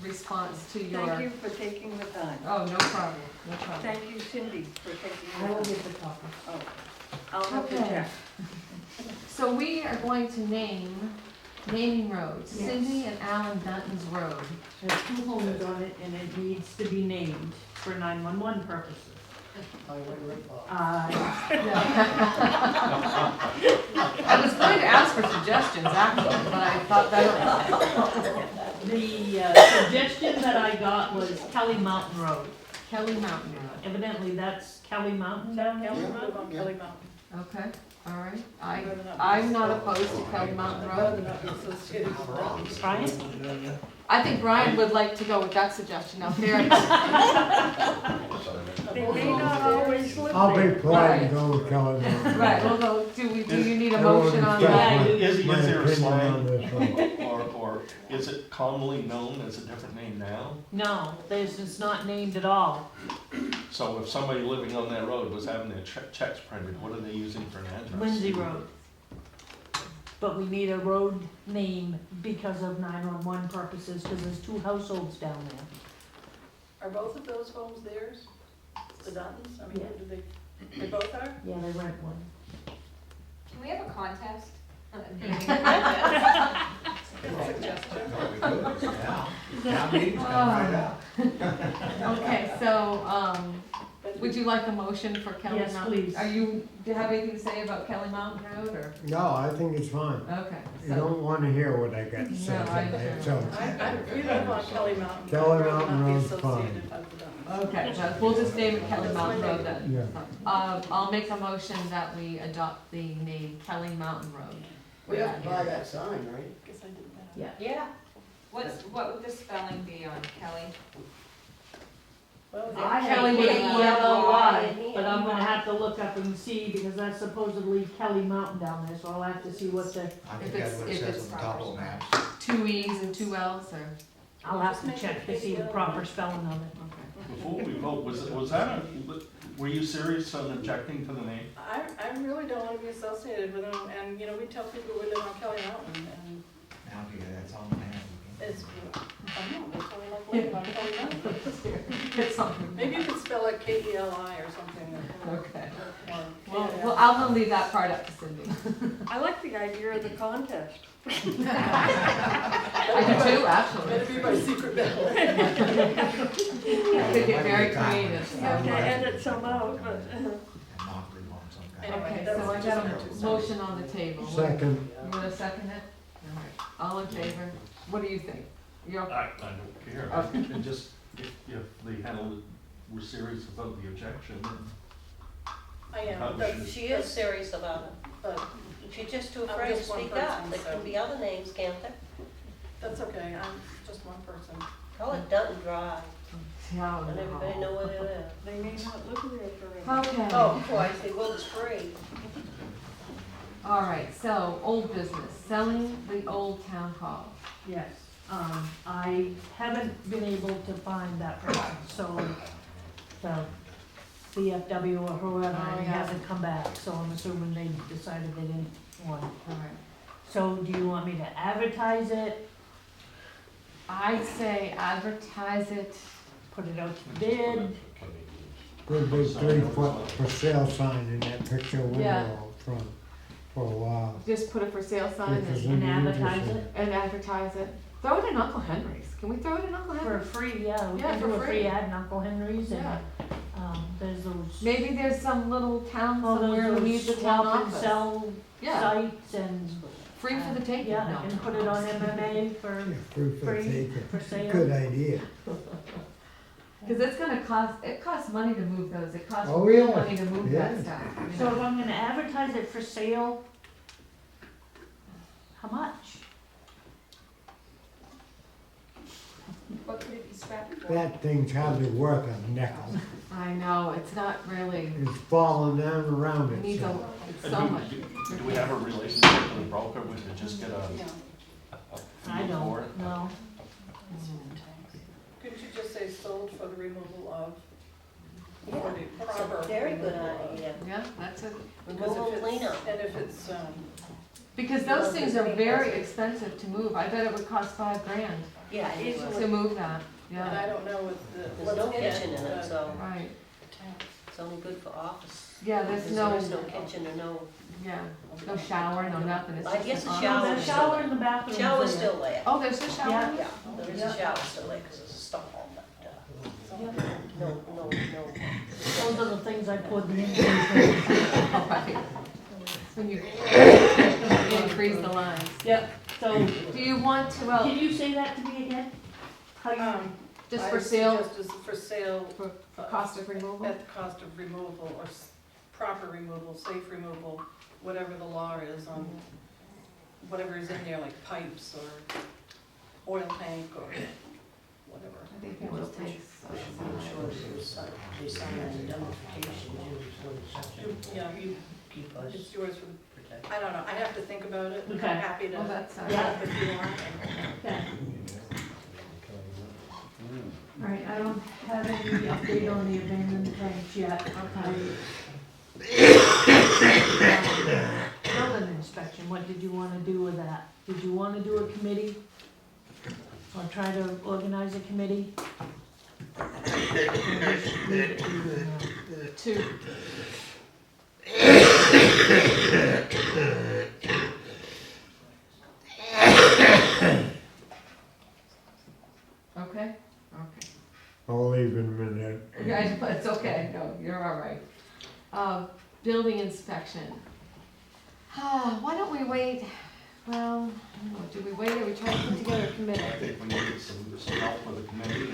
response to your. Thank you for taking the time. Oh, no problem, no problem. Thank you, Cindy, for taking I the will time. get the copy. Oh, I'll have to Okay. check. So we are going to naming roads, Yes. Cindy and Alan Dunton's road. There's 2 homes on it, and it needs to be named for 911 purposes. I was going to ask for suggestions actually, but I thought better. The suggestion that I got was Kelly Mountain Road. Kelly Mountain Road. Evidently, that's Kelly Mountain down there. Yeah. Okay, all right. I'm not opposed to Kelly Mountain Road. Brian? I think Brian would like to go with that suggestion out there. They may not always live I'll there. be polite and go with Kelly Mountain. Right, we'll go, do you need a motion on Yeah, that? Is My there a opinion on slang, this one. or is it commonly known as a different name now? No, it's not named at all. So if somebody living on that road was having their checks printed, what are they using for an address? Lindsay Road. But we need a road name because of 911 purposes, because there's 2 households down there. Are both of those homes theirs? The Duttons? I mean, Yeah. do they both are? Yeah, they rent one. Can we have a contest? Okay, so, would you like a motion for Kelly Yes, Mountain? please. Do you have anything to say about Kelly Mountain Road, or? No, I think it's fine. Okay. You don't wanna hear what I got to say. No, I tonight, so You don't want Kelly Mountain. Kelly Road Mountain not be Road's associated fine. with the Duttons. Okay, so we'll just name it Kelly Mountain Road then. Yeah. I'll make a motion that we adopt the name Kelly Mountain Road. We have to buy that sign, right? Guess I did that. Yeah. Yeah. What would the spelling be on Kelly? Well, I have Kelly with a Kelly, but I'm gonna have to look up and see, because that's supposedly Kelly Mountain down there, so I'll have to see what the, I If think it's- that's what it if says it's on the top of the map. 2 E's and 2 L's, or? I'll have to check to see the proper spelling of it. Okay. Before we vote, was that were you serious on objecting to the name? I really don't want to be associated with them, and, you know, we tell people we live on Kelly Mountain, and Now, yeah, that's on the map. it's, I don't know, they totally like living on Kelly Mountain. It's on. Maybe you could spell it K-E-L-I or something. Okay. Or Well, I'm gonna leave that part up to Cindy. I like the idea of the contest. I do too, actually. Better be my secret ballot. I could get very creative. You have to edit some out, but, And not leave on some kind of. Okay, so I got a motion on the table. Second. You wanna second it? All right, all in favor? What do you think? You're, I don't care, and just, if they were serious about the objection, then I am, Probably but should. She is serious about it. but She's just too I'm afraid to just one speak up. person, There so- can be other names, can't there? that's okay, I'm just one person. Call it Dutton Drive, Yeah, and everybody know where they live. They may not live there forever. Okay. Oh, twice, they will, it's free. All right, so, old business, selling the old town hall. Yes, I haven't been able to find that person, so the VFW or whoever Oh, yeah. hasn't come back, so I'm assuming they decided they didn't want it. All right. So do you want me to advertise it, I'd say advertise it, put it out to bid? Put a big 3-foot for sale sign in that picture Yeah. window out front for a while. just put a for sale sign Because and, then And you're advertise interested. it? and advertise it. Throw it in Uncle Henry's. Can we throw it in Uncle For Henry's? free, yeah, we Yeah, can for do a free. free ad in Uncle Henry's and, Yeah. there's those. Maybe there's some little town all somewhere who those needs a town swap and office. sell Yeah, sites and. free for the taking, Yeah, no. and put it on MMA for, Yeah, free for free taking. for sale. Good idea. Cause it's gonna cost, it costs money to move those, it costs Oh, real yeah. money to move that Yeah. stuff. you So know. if I'm gonna advertise it for sale, how much? What could it be spent for? That thing's hardly worth a nickel. I know, it's not really, It's falling down around it needs a, itself. it's so much. Do we have a relationship with a broker with to just get a I feel for it? don't know. Couldn't you just say sold for the removal of? Yeah, For the that's proper a very good removal of. idea. Yeah, that's it. Because Removal if it's, cleanup. and if it's, Because those things are very expensive to move. I bet it would cost $5,000 Yeah, to easily. move that, and yeah, I don't know with the, There's no what's in kitchen in it, it, so right. it's only good for office. Yeah, there's There's no, no kitchen or no, yeah, no shower, no nothing, it's I just guess an a office. shower. The shower in the bathroom. shower's still there. Oh, there's a shower? Yeah. Yeah, there is a shower still there, cause it's a stall, but, no. Those are the things I put in. Right. When you increase the lines. Yep, so, Do you want to, well, can you say that to me again? How you, just I for sale, suggest is for sale for cost of removal? at the cost of removal or proper removal, safe removal, whatever the law is on whatever is in there, like pipes or oil tank or whatever. I think it will take, Yeah, you, Keep us. it's yours for, I don't know, I have to think about it. I'm Okay. happy to oh, that's, Yeah. help if you want. okay. Alright, I don't have any update on the abandoned tanks yet. Building inspection, what did you wanna do with that? Did you wanna do a committee? Or try to organize a committee? Or just leave it to you now? two. Okay, okay. I'll leave in a minute. Yeah, it's okay, no, you're all right. Building inspection. Why don't we wait, well, I don't know, do we wait or we try to put together a committee? I think we need some help with the committee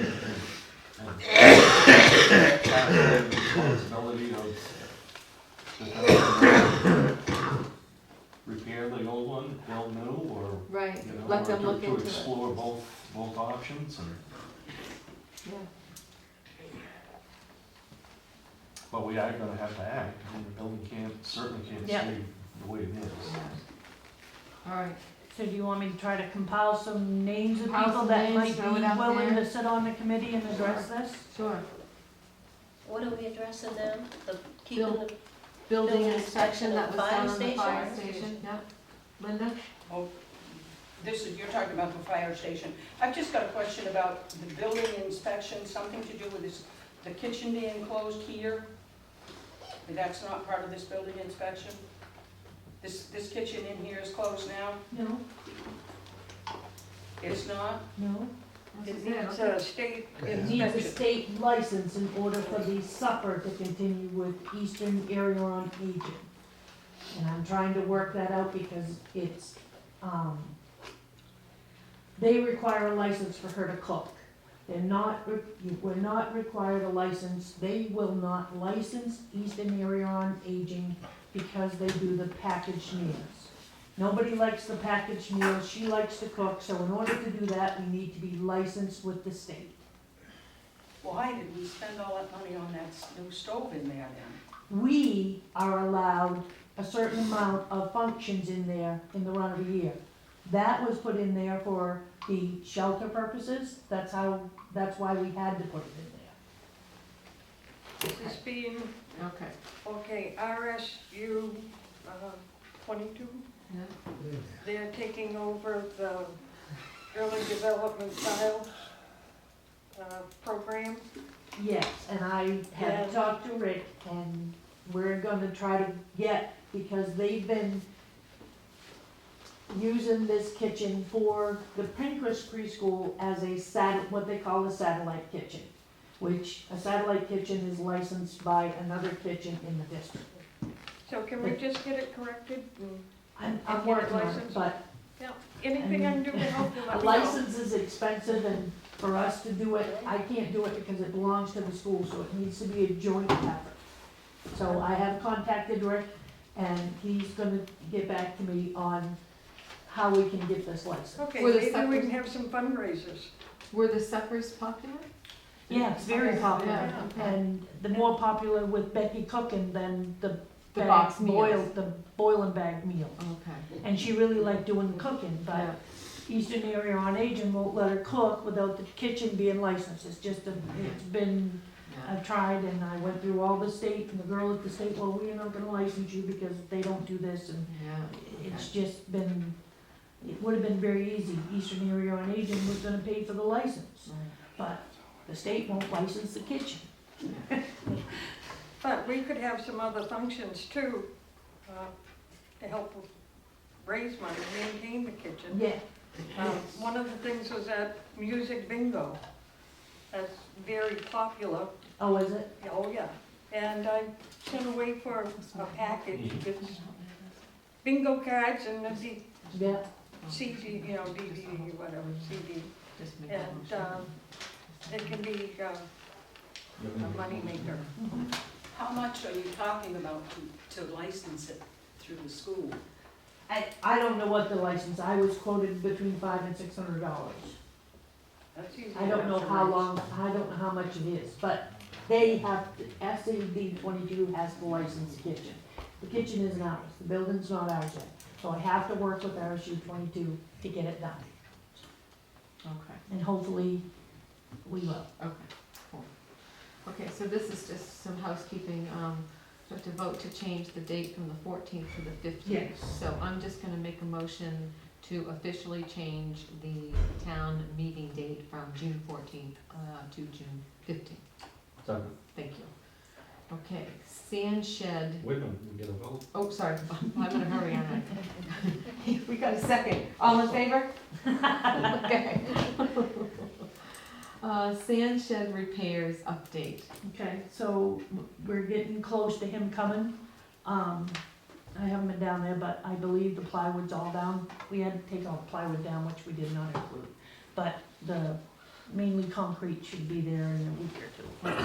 and have the responsibility of repair the old one, build new, or, Right, you know, let or them look to into it. explore both options and. Yeah. But we are gonna have to act, I mean, the building certainly can't Yeah. stay the way it is. All right, So do you want me to try to compile some names of Compile people some that names, might throw it be out willing there. to sit on the committee and address this? sure. What are we addressing them? The, keeping Bill- the, Building Building inspection that was inspection done of on the the fire fire station, yeah. Linda? Oh, this is, you're talking about the fire station. I've just got a question about the building inspection, something to do with this, the kitchen being closed here. That's not part of this building inspection? This kitchen in here is closed now? No, It's not? no. This is It it, needs okay. a state It needs a inspection. state license in order for the supper to continue with Eastern Area on Aging. And I'm trying to work that out because it's, they require a license for her to cook. we're not required a license, they will not license Eastern Area on Aging because they do the packaged meals. Nobody likes the packaged meals, she likes to cook, so in order to do that, we need to be licensed with the state. Why did we spend all that money on that new stove in there then? We are allowed a certain amount of functions in there in the run of a year. That was put in there for the shelter purposes, that's why we had to put it in there. This is being, Okay. okay, RSU 22, Yeah. they're taking over the early development child program. Yes, and I had Yeah. talked to Rick, and we're gonna try to get, because they've been using this kitchen for the Pinecrest preschool as what they call a satellite kitchen, which a satellite kitchen is licensed by another kitchen in the district. So can we just get it corrected? I'm And get it working on it, licensed? but Yeah, anything I can do to help you, a let me know. license is expensive, and for us to do it, I can't do it because it belongs to the school, so it needs to be a joint effort. So I have contacted Rick, and he's gonna get back to me on how we can get this license. Okay, Were the maybe we suckers- can have some fundraisers. Were the suppers popular? Yeah, it's very Okay, popular, yeah, okay. and the more popular with Becky cooking than the The bag box boil, meals. the boil and bag meal. Okay. And she really liked doing the cooking, but Yeah. Eastern Area on Aging won't let her cook without the kitchen being licensed. It's just it's been, Yeah. I've tried, and I went through all the state, and the girl at the state, well, we're not gonna license you because they don't do this, and Yeah. it's just been, it would've been very easy. Eastern Area on Aging was gonna pay for the license, Right. but the state won't license the kitchen. But we could have some other functions too, to help raise money, maintain the kitchen. Yeah, One of the things was that music bingo. That's very popular. oh, is it? Oh, yeah. And I sent away for a package. It's bingo cards and the Yeah, CD, DVD, whatever, CD. Just make that And motion. it can be a moneymaker. How much are you talking about to license it through the school? I don't know what the license, I was quoted between $500 and $600. That's easy. I don't know enough to how raise. long, I don't know how much it is, but they have, SAD 22 has to license the kitchen. The kitchen isn't ours, the building's not ours yet, so I have to work with RSU 22 to get it done, Okay. and hopefully we will. Okay, cool. Okay, so this is just some housekeeping. We have to vote to change the date from the 14th to the 15th. Yes. So I'm just gonna make a motion to officially change the town meeting date from June 14th to June 15th. Second. Thank you. Okay, sand shed, Wait a minute, we get a vote. oh, sorry, I'm in a hurry on that. We got a second. All in favor? Okay. Sand shed repairs update. Okay, so we're getting close to him coming. I haven't been down there, but I believe the plywood's all down. We had to take all the plywood down, which we did not include. But the, mainly concrete should be there in a week or two.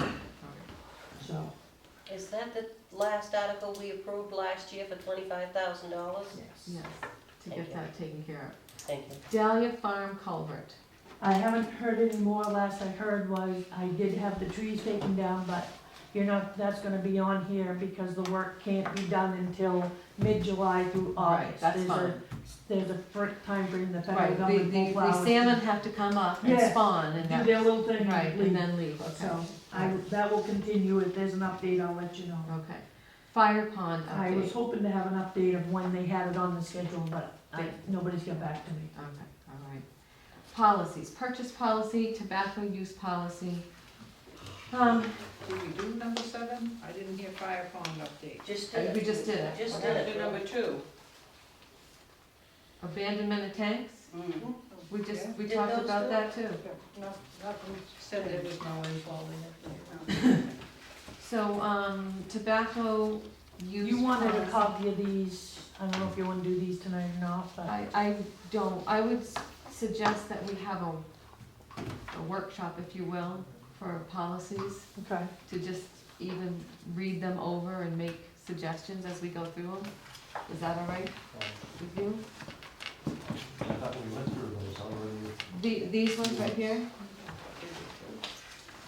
So, Is that the last article we approved last year for $25,000? yes. Yes, to Thank get you. that taken care of. Thank you. Dahlia Farm culvert. I haven't heard any more. Last I heard was I did have the trees taken down, but you're not, that's gonna be on here because the work can't be done until mid-July through Right, August. that's There's fine. There's a time frame the federal Right, government won't allow the us salmon to have to come up and Yes. spawn and do that, their little thing right, and and leave. then leave, okay. So, that will continue. If there's an update, I'll let you know. Okay. Fire pond I was update. hoping to have an update of when they had it on the schedule, but nobody's got back to me. Okay, all right. Policies, purchase policy, tobacco use policy. Did we do number 7? I didn't hear fire pond update. Just did it. We just did it. Just What did happened it. to number 2? Abandonment of tanks, Mm. we Did talked those about two? that too. Nothing said there was no info in it. So, tobacco use. You wanted a policy. copy of these, I don't know if you wanna do these tonight or not, but I don't, I would suggest that we have a workshop, if you will, for policies, Okay. to just even read them over and make suggestions as we go through them. Is that all right with you? I thought we went through those already. These ones right here?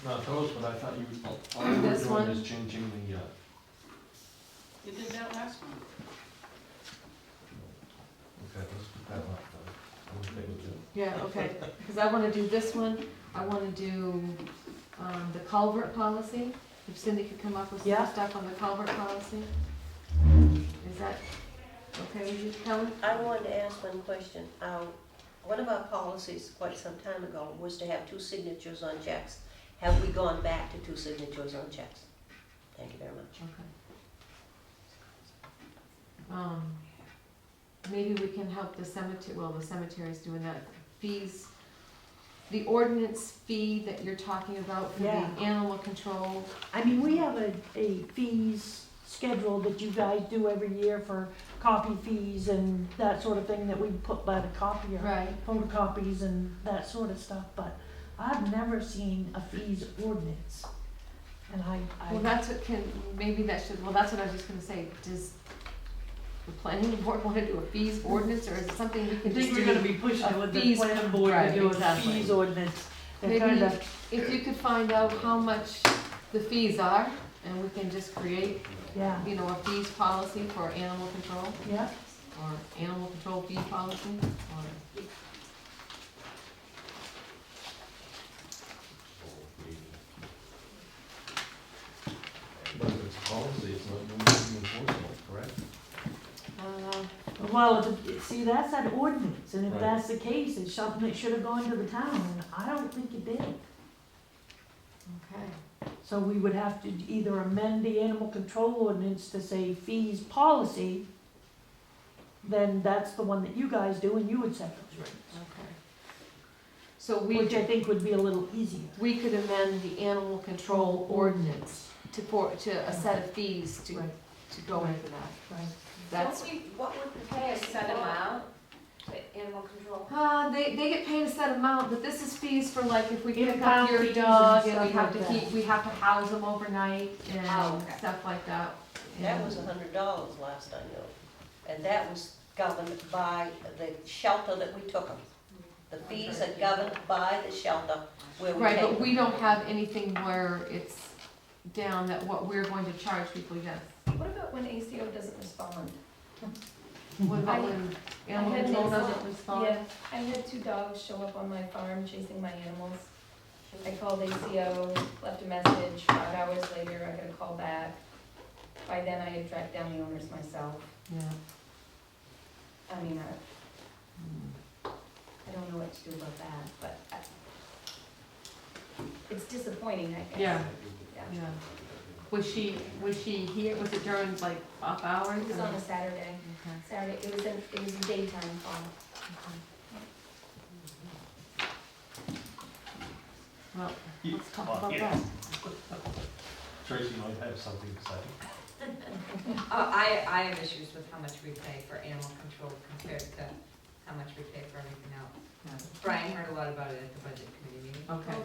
Not those, but I thought all you were This one? doing is changing the, You did that last one. okay, let's put that up then. I'm okay with it. Yeah, okay, because I wanna do this one, I wanna do, the culvert policy. If Cindy could come up with some Yeah. stuff on the culvert policy. Is that okay with you, Helen? I wanted to ask one question. One of our policies quite some time ago was to have 2 signatures on checks. Have we gone back to 2 signatures on checks? Thank you very much. Okay. Maybe we can help the cemetery, well, the cemetery's doing that, fees, the ordinance fee that you're talking about for the Yeah. animal control. I mean, we have a fees schedule that you guys do every year for copy fees and that sort of thing that we put by the copier. Right. Photocopies and that sort of stuff, but I've never seen a fees ordinance. And Well, that's what maybe that should, well, that's what I was just gonna say, does the planning board wanna do a fees ordinance, or is it something we I can just think do? we're gonna be pushing a it with the fees- planning board right, to do a exactly. fees ordinance. They're Maybe kinda, if you could find out how much the fees are, and we can just create, yeah, a fees policy for animal control, yeah. or animal control fee policy, or But if it's policy, it's not going to be enforceable, correct? Well, see, that's that ordinance, and if Right. that's the case, it's something that should have gone to the town, and I don't think it did. okay. So we would have to either amend the animal control ordinance to say fees policy, then that's the one that you guys do, and you would set those rates. Okay. So Which I think would be a little easier. we could amend the animal control ordinance to a set of fees to Right. go into that. Right. That's, What would the Pay a set amount to animal control. they get paid a set amount, but this is fees for like if we pick up Impound your fees dog and and we stuff have to like we have to house them overnight and Oh, okay. stuff like that. That And- was $100 last I knew. And that was governed by the shelter that we took them. The fees are governed by the shelter where we Right, take but we them. don't have anything where it's down that what we're going to charge people, yes. What about when ACO doesn't respond? What about when animal I had control this- doesn't respond? Yeah, I had 2 dogs show up on my farm chasing my animals. I called ACO, left a message, 5 hours later, I got a call back. By then, I had tracked down the owners myself. Yeah. I mean, I don't know what to do about that, but it's disappointing, I guess. Yeah. Yeah. Yeah. Was she here, was it during like off hours? It was or- on a Saturday. Okay. Saturday, it was a daytime call. Well, Yeah. let's talk about Yeah. that. Tracy might have something to say. I have issues with how much we pay for animal control compared to how much we pay for everything else. Brian heard a lot about it at the budget committee meeting. Okay. Well,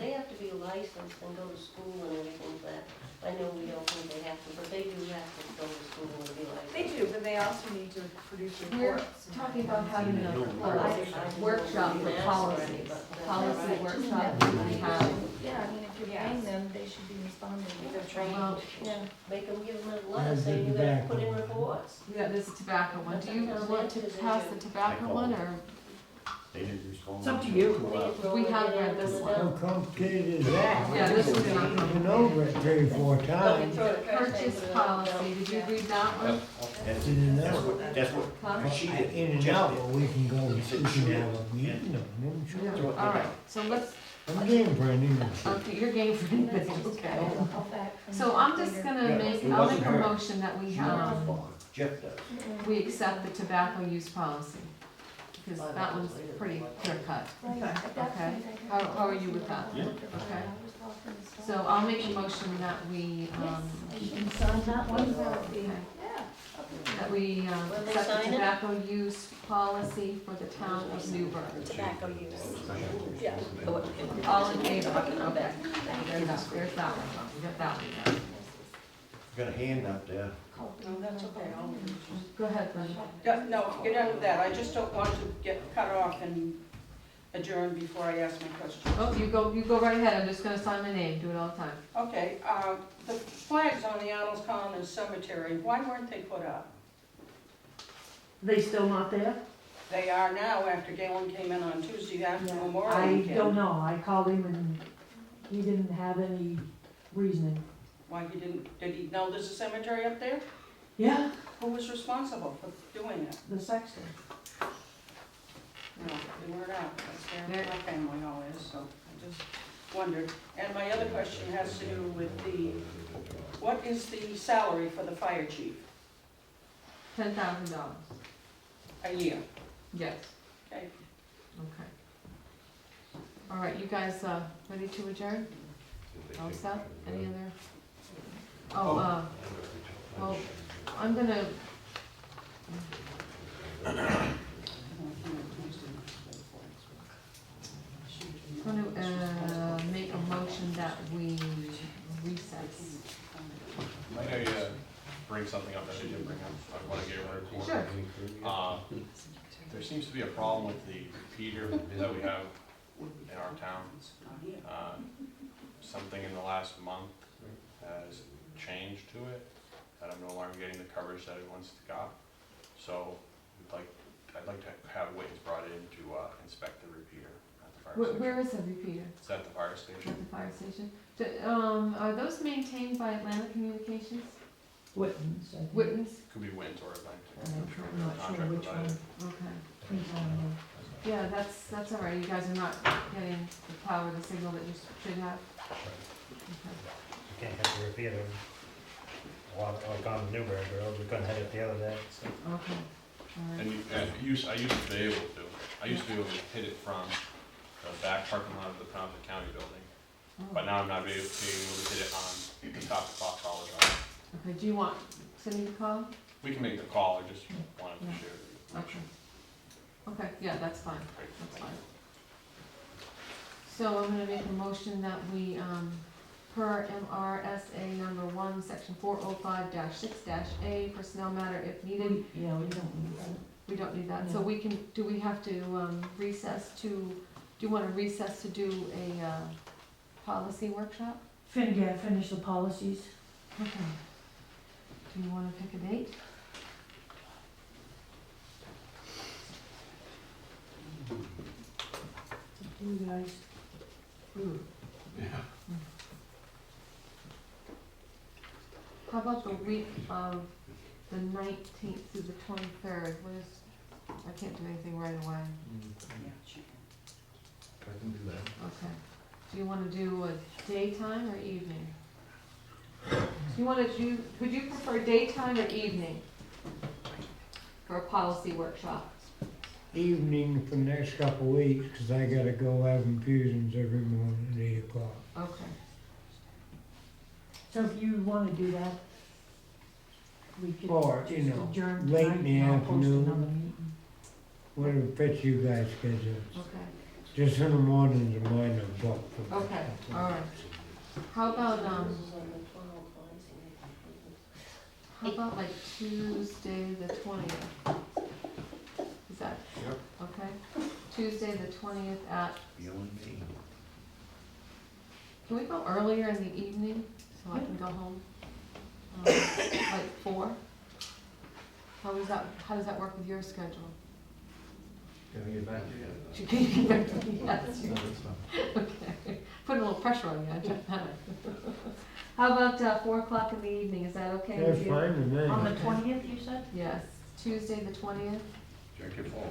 they have to be licensed and go to school and everything like that. I know we don't think they have to, but they do have to go to school and be licensed. They do, but they also need to produce We're reports. talking about having a I workshop for know policy, policy Right. workshop that we have. Yeah, I mean, if you're paying them, they should be responding. They're trained. Well, Yeah. Make them give them a letter saying you gotta put in reports. yeah, this is tobacco one. Do you want to pass the tobacco one, or? They didn't respond. It's up to you. We have read this one. How complicated is that? Yeah, this is not Been complicated. over it 3 or 4 times. Purchase policy, did you read that one? That's, In and that's out. what, that's what, Huh? what she did. In and Jeff out, did. but we can go, we can have a meeting on them, Yeah, sure. all right, so let's, I'm game for anything. okay, you're game for anything, okay. I'll call back from So I'm just later. gonna Yeah, make, it I'll wasn't make a her. motion that we She have, didn't respond. Jeff does. we accept the tobacco use policy. Because that one's pretty clear cut. Right, at that Okay. point, I had- How are you with that? Yeah. Okay. So I'll make a motion that we, You can sign that one. okay. Yeah, that we Will they accept the sign it? tobacco use policy for the town of Newburgh. Tobacco use. Yeah. All in favor? Okay. There's that one, we got that one. Got a hand up there. No, that's okay, I'll. Go ahead, Brenda. Yeah, no, if you get done with that, I just don't want to get cut off and adjourn before I ask my question. Oh, you go right ahead, I'm just gonna sign my name, do it all the time. Okay, the flags on the Arnold's Commons Cemetery, why weren't they put up? They still not there? They are now after Galen came in on Tuesday after Memorial I Weekend. don't know, I called him and he didn't have any reasoning. Why he didn't, did he know there's a cemetery up there? Yeah, Who was responsible for doing it? the sexton. No, they weren't out, that's where my family always, so I just wondered. And my other question has to do with what is the salary for the fire chief $10,000. a year? Yes. Okay. Okay. All right, you guys, ready to adjourn? All set? Any other? Well, I'm gonna. Make a motion that we recess. Might I bring something up that I didn't bring up? I want to give a report. Sure. There seems to be a problem with the repeater that we have in our town. Something in the last month has changed to it, that I'm no longer getting the coverage that I once got. So I'd like to have Wittens brought in to inspect the repeater at the fire station. Where is the repeater? It's at the fire station. At the fire station? Are those maintained by Atlantic Communications? Wittens, I think. Wittens? Could be Wittens or Atlantic. I'm not sure Contract which one. provider. Okay. Depends on Yeah, that's all right. You guys are not getting the power, the signal that you should have? Okay. You can't hit the repeater. Like on the Newburgh Road, we couldn't hit it the other day, so. Okay. All right. And I used to be able to. I used to be able to hit it from the back parking lot of the Townsend County building. But now I'm not able to hit it on the top of Fox College. Okay, do you want Cindy to call? We can make the call, I just wanted to Yeah. share the information. Okay, yeah, that's fine, Great, that's thank fine. So I'm gonna make a motion that we, per MRSA number 1, section 405-6-A, personnel matter if needed. Yeah, we don't need that. We don't need that, so we can, do we have to recess to, do you wanna recess to do a policy workshop? Finish the policies. Okay. Do you wanna pick a date? You guys. Yeah. How about the week of the 19th through the 23rd? I can't do anything right away. I can do that. Okay. Do you wanna do a daytime or evening? Would you prefer daytime or evening for a policy workshop? Evening for the next couple of weeks, 'cause I gotta go have infusions every morning at 8 o'clock. Okay. So if you wanna do that, we could Or, just you know, adjourn late tonight in the and I'll post afternoon. another meeting. Whatever fits you guys' schedules. Okay. Just in the mornings are mine are booked. for- Okay, all right. How about like Tuesday the 20th? Is that, Yep. okay? Tuesday the 20th at, Beyond me. can we go earlier in the evening so I can go home? Like 4? How does that work with your schedule? Can I get back to you? Can you get back to me? Yes. No, that's fine. Okay, putting a little pressure on you, I just How about 4 o'clock in the evening, is that okay with That's you? fine with me. On the 20th, you said? Yes, Tuesday the 20th. Check your phone.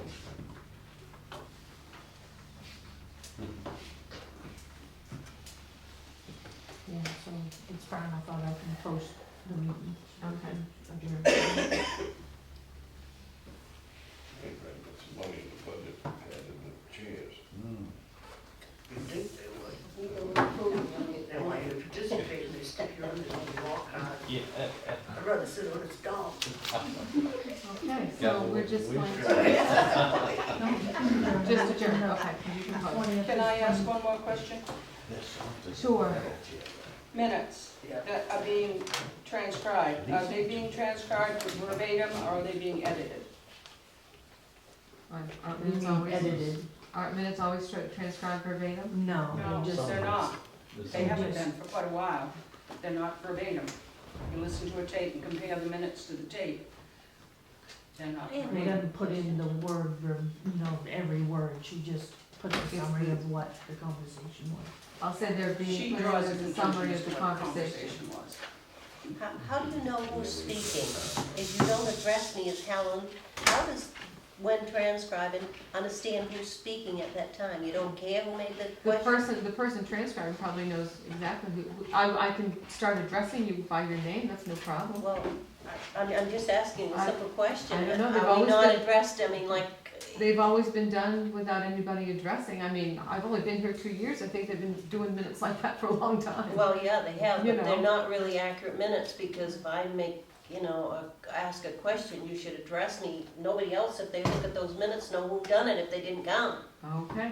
Yeah, so it's fine, I thought I can post the meeting. Okay. Adjourn. Hey, Brad, put some money in the budget, add in the chairs. You think they would? They want you to participate, and they stick you under the walk hard. Yeah, I'd rather sit on a stall. Okay, so we're just going to, just adjourn, okay. You can vote. Can I ask one more question? Sure. Minutes that are being transcribed, are they being transcribed verbatim or are they being edited? Aren't minutes always, Edited. aren't minutes always transcribed verbatim? No, No, they just, they're not. They haven't just- been for quite a while. They're not verbatim. You listen to a tape and compare the minutes to the tape. They're not they verbatim. doesn't put in the word, every word, she just puts a summary of what the conversation was. I'll say they're She being put draws in a as a summary conclusion of as the to what the conversation. conversation was. How do you know who's speaking? If you don't address me as Helen, how does, when transcribing, understand who's speaking at that time? You don't care who made the question? The person transcribing probably knows exactly I can start addressing you by your name, that's no problem. Well, I'm just asking a simple question. I don't know, they've Are we always not been- addressed, I mean, like, They've always been done without anybody addressing. I mean, I've only been here 2 years, I think they've been doing minutes like that for a long time. well, yeah, they have, You but they're know. not really accurate minutes, because if I make, ask a question, you should address me. Nobody else, if they look at those minutes, know who done it if they didn't count. Okay.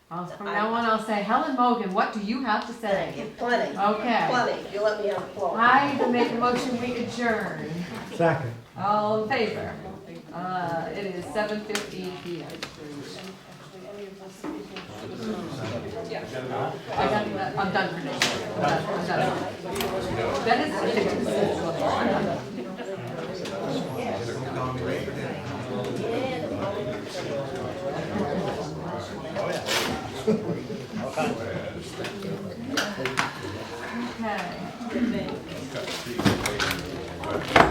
From now on, I'll say, Helen Mogan, what do you have to say? Thank you, plenty. Okay. Plenty, you let me have the floor. I will make a motion, we adjourn. Second. All in favor? It is 7:50 p.m. Yeah. I'm done for now. I'm done. That is Okay.